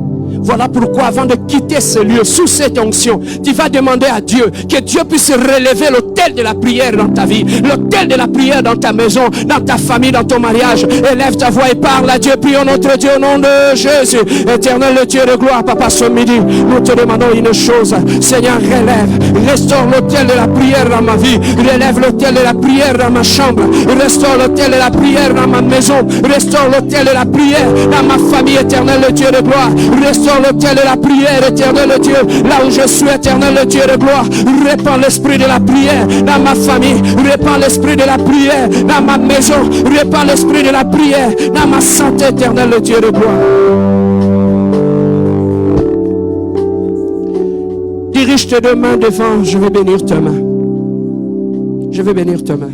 Voilà pourquoi avant de quitter ce lieu, sous cette onction, tu vas demander à Dieu que Dieu puisse relever l'autel de la prière dans ta vie, l'autel de la prière dans ta maison, dans ta famille, dans ton mariage. Élève ta voix et parle à Dieu. Prions notre Dieu au nom de Jésus. Éternel le Dieu de gloire, Papa, ce midi, nous te demandons une chose. Seigneur, relève, restaure l'autel de la prière dans ma vie. Relève l'autel de la prière dans ma chambre. Restaure l'autel de la prière dans ma maison. Restaure l'autel de la prière dans ma famille, éternel le Dieu de gloire. Restaure l'autel de la prière, éternel le Dieu, là où je suis, éternel le Dieu de gloire. Répands l'esprit de la prière dans ma famille, répands l'esprit de la prière dans ma maison, répands l'esprit de la prière dans ma santé, éternel le Dieu de gloire. Dirige tes deux mains devant, je vais bénir ta main. Je vais bénir ta main.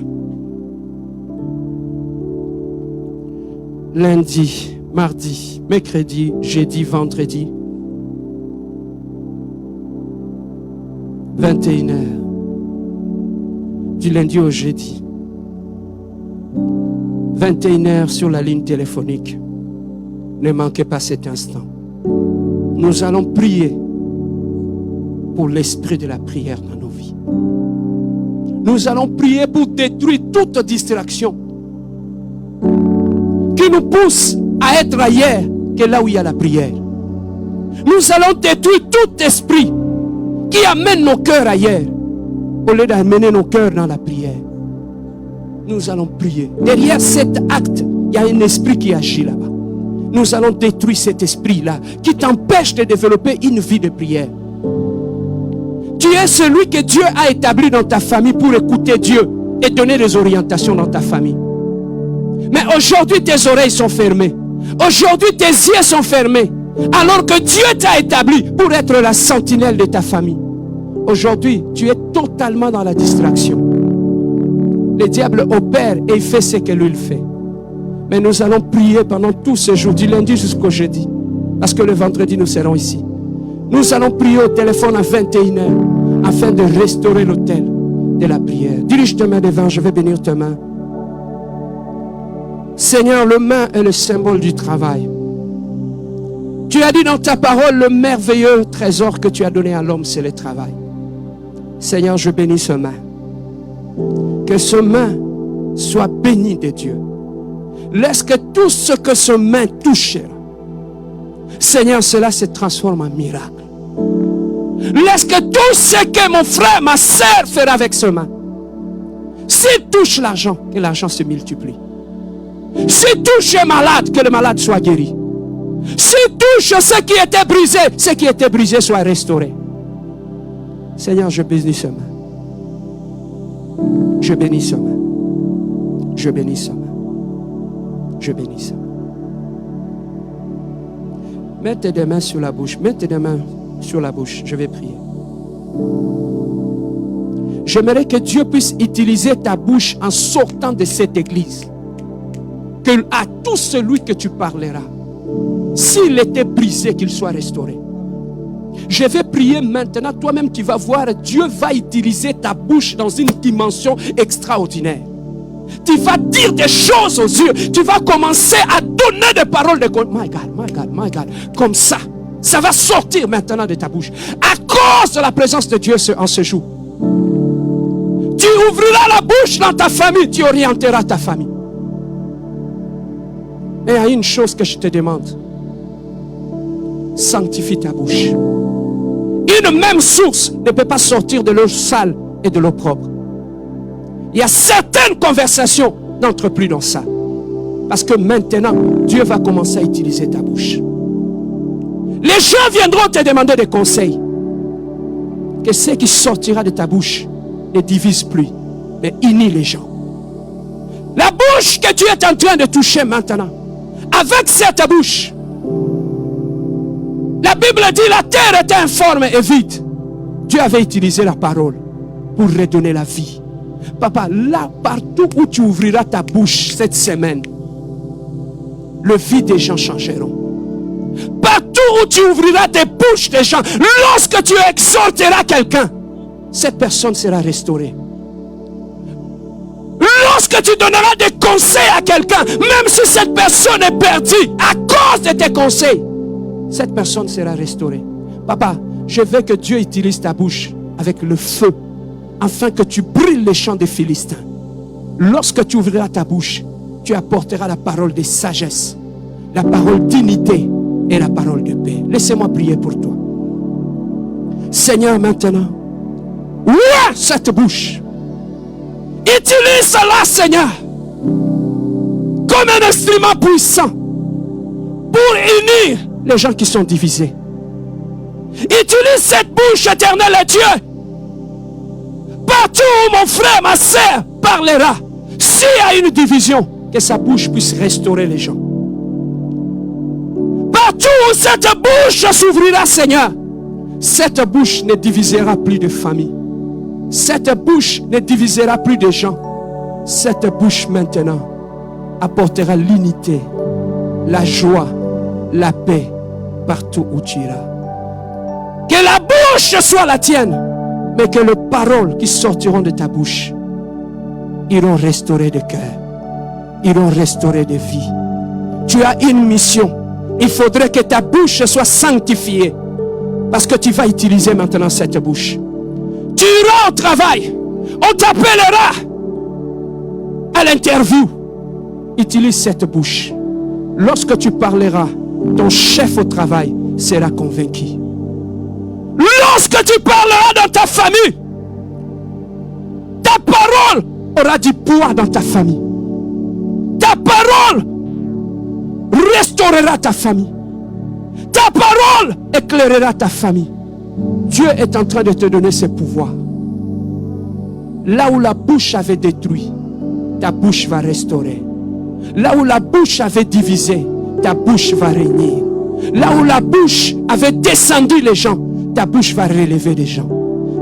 Lundi, mardi, mercredi, jeudi, vendredi, 21h, du lundi au jeudi, 21h sur la ligne téléphonique. Ne manquez pas cet instant. Nous allons prier pour l'esprit de la prière dans nos vies. Nous allons prier pour détruire toute distraction qui nous pousse à être ailleurs que là où il y a la prière. Nous allons détruire tout esprit qui amène nos cœurs ailleurs au lieu d'amener nos cœurs dans la prière. Nous allons prier. Derrière cet acte, il y a un esprit qui agit là-bas. Nous allons détruire cet esprit-là qui t'empêche de développer une vie de prière. Tu es celui que Dieu a établi dans ta famille pour écouter Dieu et donner des orientations dans ta famille. Mais aujourd'hui, tes oreilles sont fermées. Aujourd'hui, tes yeux sont fermés. Alors que Dieu t'a établi pour être la sentinelle de ta famille. Aujourd'hui, tu es totalement dans la distraction. Le diable opère et il fait ce que lui fait. Mais nous allons prier pendant tout ce jour, du lundi jusqu'au jeudi. Parce que le vendredi, nous serons ici. Nous allons prier au téléphone à 21h afin de restaurer l'autel de la prière. Dirige tes mains devant, je vais bénir tes mains. Seigneur, le main est le symbole du travail. Tu as dit dans ta parole, le merveilleux trésor que tu as donné à l'homme, c'est le travail. Seigneur, je bénis ce main. Que ce main soit béni de Dieu. Laisse que tout ce que ce main touche, Seigneur, cela se transforme en miracle. Laisse que tout ce que mon frère, ma sœur fera avec ce main, s'il touche l'argent, que l'argent se multiplie. S'il touche un malade, que le malade soit guéri. S'il touche ce qui était brisé soit restauré. Seigneur, je bénis ce main. Je bénis ce main. Je bénis ce main. Je bénis ce main. Mets tes mains sur la bouche. Mets tes mains sur la bouche. Je vais prier. J'aimerais que Dieu puisse utiliser ta bouche en sortant de cette église. Que à tout celui que tu parleras, s'il était brisé, qu'il soit restauré. Je vais prier maintenant. Toi-même, tu vas voir, Dieu va utiliser ta bouche dans une dimension extraordinaire. Tu vas dire des choses aux yeux. Tu vas commencer à donner des paroles de my God, my God, my God. Comme ça. Ça va sortir maintenant de ta bouche. À cause de la présence de Dieu en ce jour. Tu ouvriras la bouche dans ta famille. Tu orienteras ta famille. Mais il y a une chose que je te demande. Sanctifie ta bouche. Une même source ne peut pas sortir de l'eau sale et de l'eau propre. Il y a certaines conversations n'entrent plus dans ça. Parce que maintenant, Dieu va commencer à utiliser ta bouche. Les gens viendront te demander des conseils. Que ce qui sortira de ta bouche ne divise plus, mais unit les gens. La bouche que tu es en train de toucher maintenant, avec cette bouche, la Bible dit la terre était informe et vide. Dieu avait utilisé la parole pour redonner la vie. Papa, là, partout où tu ouvriras ta bouche cette semaine, le vie des gens changeront. Partout où tu ouvriras tes bouches des gens, lorsque tu exalteras quelqu'un, cette personne sera restaurée. Lorsque tu donneras des conseils à quelqu'un, même si cette personne est perdue à cause de tes conseils, cette personne sera restaurée. Papa, je veux que Dieu utilise ta bouche avec le feu, afin que tu brûles les champs des Philistins. Lorsque tu ouvriras ta bouche, tu apporteras la parole de sagesse, la parole d'unité et la parole de paix. Laissez-moi prier pour toi. Seigneur, maintenant, ouvre cette bouche. Utilise-la, Seigneur, comme un instrument puissant pour unir les gens qui sont divisés. Utilise cette bouche, éternel Dieu. Partout où mon frère, ma sœur parlera, s'il y a une division, que sa bouche puisse restaurer les gens. Partout où cette bouche s'ouvrira, Seigneur, cette bouche ne divisera plus de famille. Cette bouche ne divisera plus de gens. Cette bouche maintenant apportera l'unité, la joie, la paix partout où tu iras. Que la bouche soit la tienne, mais que les paroles qui sortiront de ta bouche iront restaurer de cœur, iront restaurer de vie. Tu as une mission. Il faudrait que ta bouche soit sanctifiée, parce que tu vas utiliser maintenant cette bouche. Tu iras au travail, on t'appellera à l'interview. Utilise cette bouche. Lorsque tu parleras, ton chef au travail sera convaincu. Lorsque tu parleras dans ta famille, ta parole aura du poids dans ta famille. Ta parole restaurera ta famille. Ta parole éclairera ta famille. Dieu est en train de te donner ce pouvoir. Là où la bouche avait détruit, ta bouche va restaurer. Là où la bouche avait divisé, ta bouche va régner. Là où la bouche avait descendu les gens, ta bouche va relever les gens.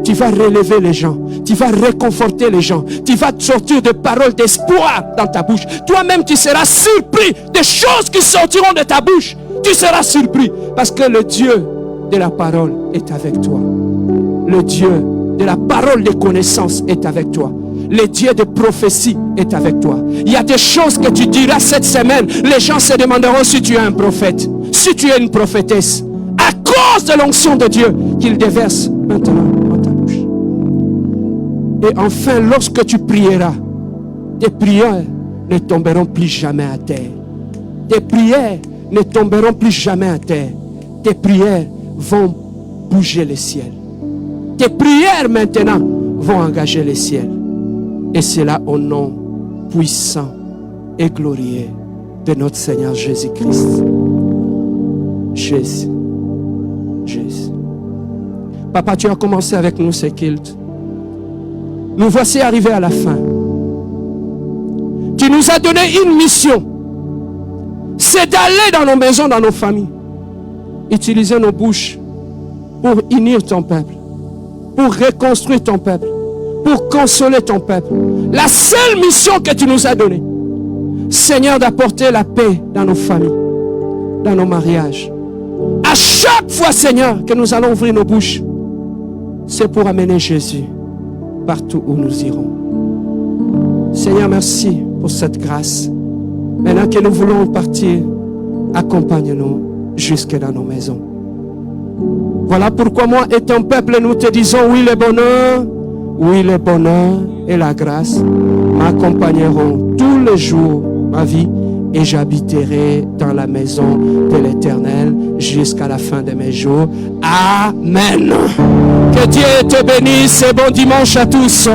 Tu vas relever les gens. Tu vas réconforter les gens. Tu vas sortir de paroles d'espoir dans ta bouche. Toi-même, tu seras surpris des choses qui sortiront de ta bouche. Tu seras surpris parce que le Dieu de la parole est avec toi. Le Dieu de la parole de connaissance est avec toi. Le Dieu de prophétie est avec toi. Il y a des choses que tu diras cette semaine. Les gens se demanderont si tu es un prophète, si tu es une prophétesse, à cause de l'onction de Dieu qu'il déverse maintenant dans ta bouche. Et enfin, lorsque tu prieras, tes prières ne tomberont plus jamais à terre. Tes prières ne tomberont plus jamais à terre. Tes prières vont bouger le ciel. Tes prières maintenant vont engager le ciel. Et c'est là au nom puissant et glorieux de notre Seigneur Jésus-Christ. Jésus. Jésus. Papa, tu as commencé avec nous ce culte. Nous voici arrivés à la fin. Tu nous as donné une mission. C'est d'aller dans nos maisons, dans nos familles. Utiliser nos bouches pour unir ton peuple, pour reconstruire ton peuple, pour consoler ton peuple. La seule mission que tu nous as donnée, Seigneur, d'apporter la paix dans nos familles, dans nos mariages. À chaque fois, Seigneur, que nous allons ouvrir nos bouches, c'est pour amener Jésus partout où nous irons. Seigneur, merci pour cette grâce. Maintenant que nous voulons partir, accompagne-nous jusque dans nos maisons. Voilà pourquoi moi et ton peuple, nous te disons oui, le bonheur et la grâce m'accompagneront tous les jours de ma vie et j'habiterai dans la maison de l'Éternel jusqu'à la fin de mes jours. Amen. Que Dieu te bénisse et bon dimanche à tous.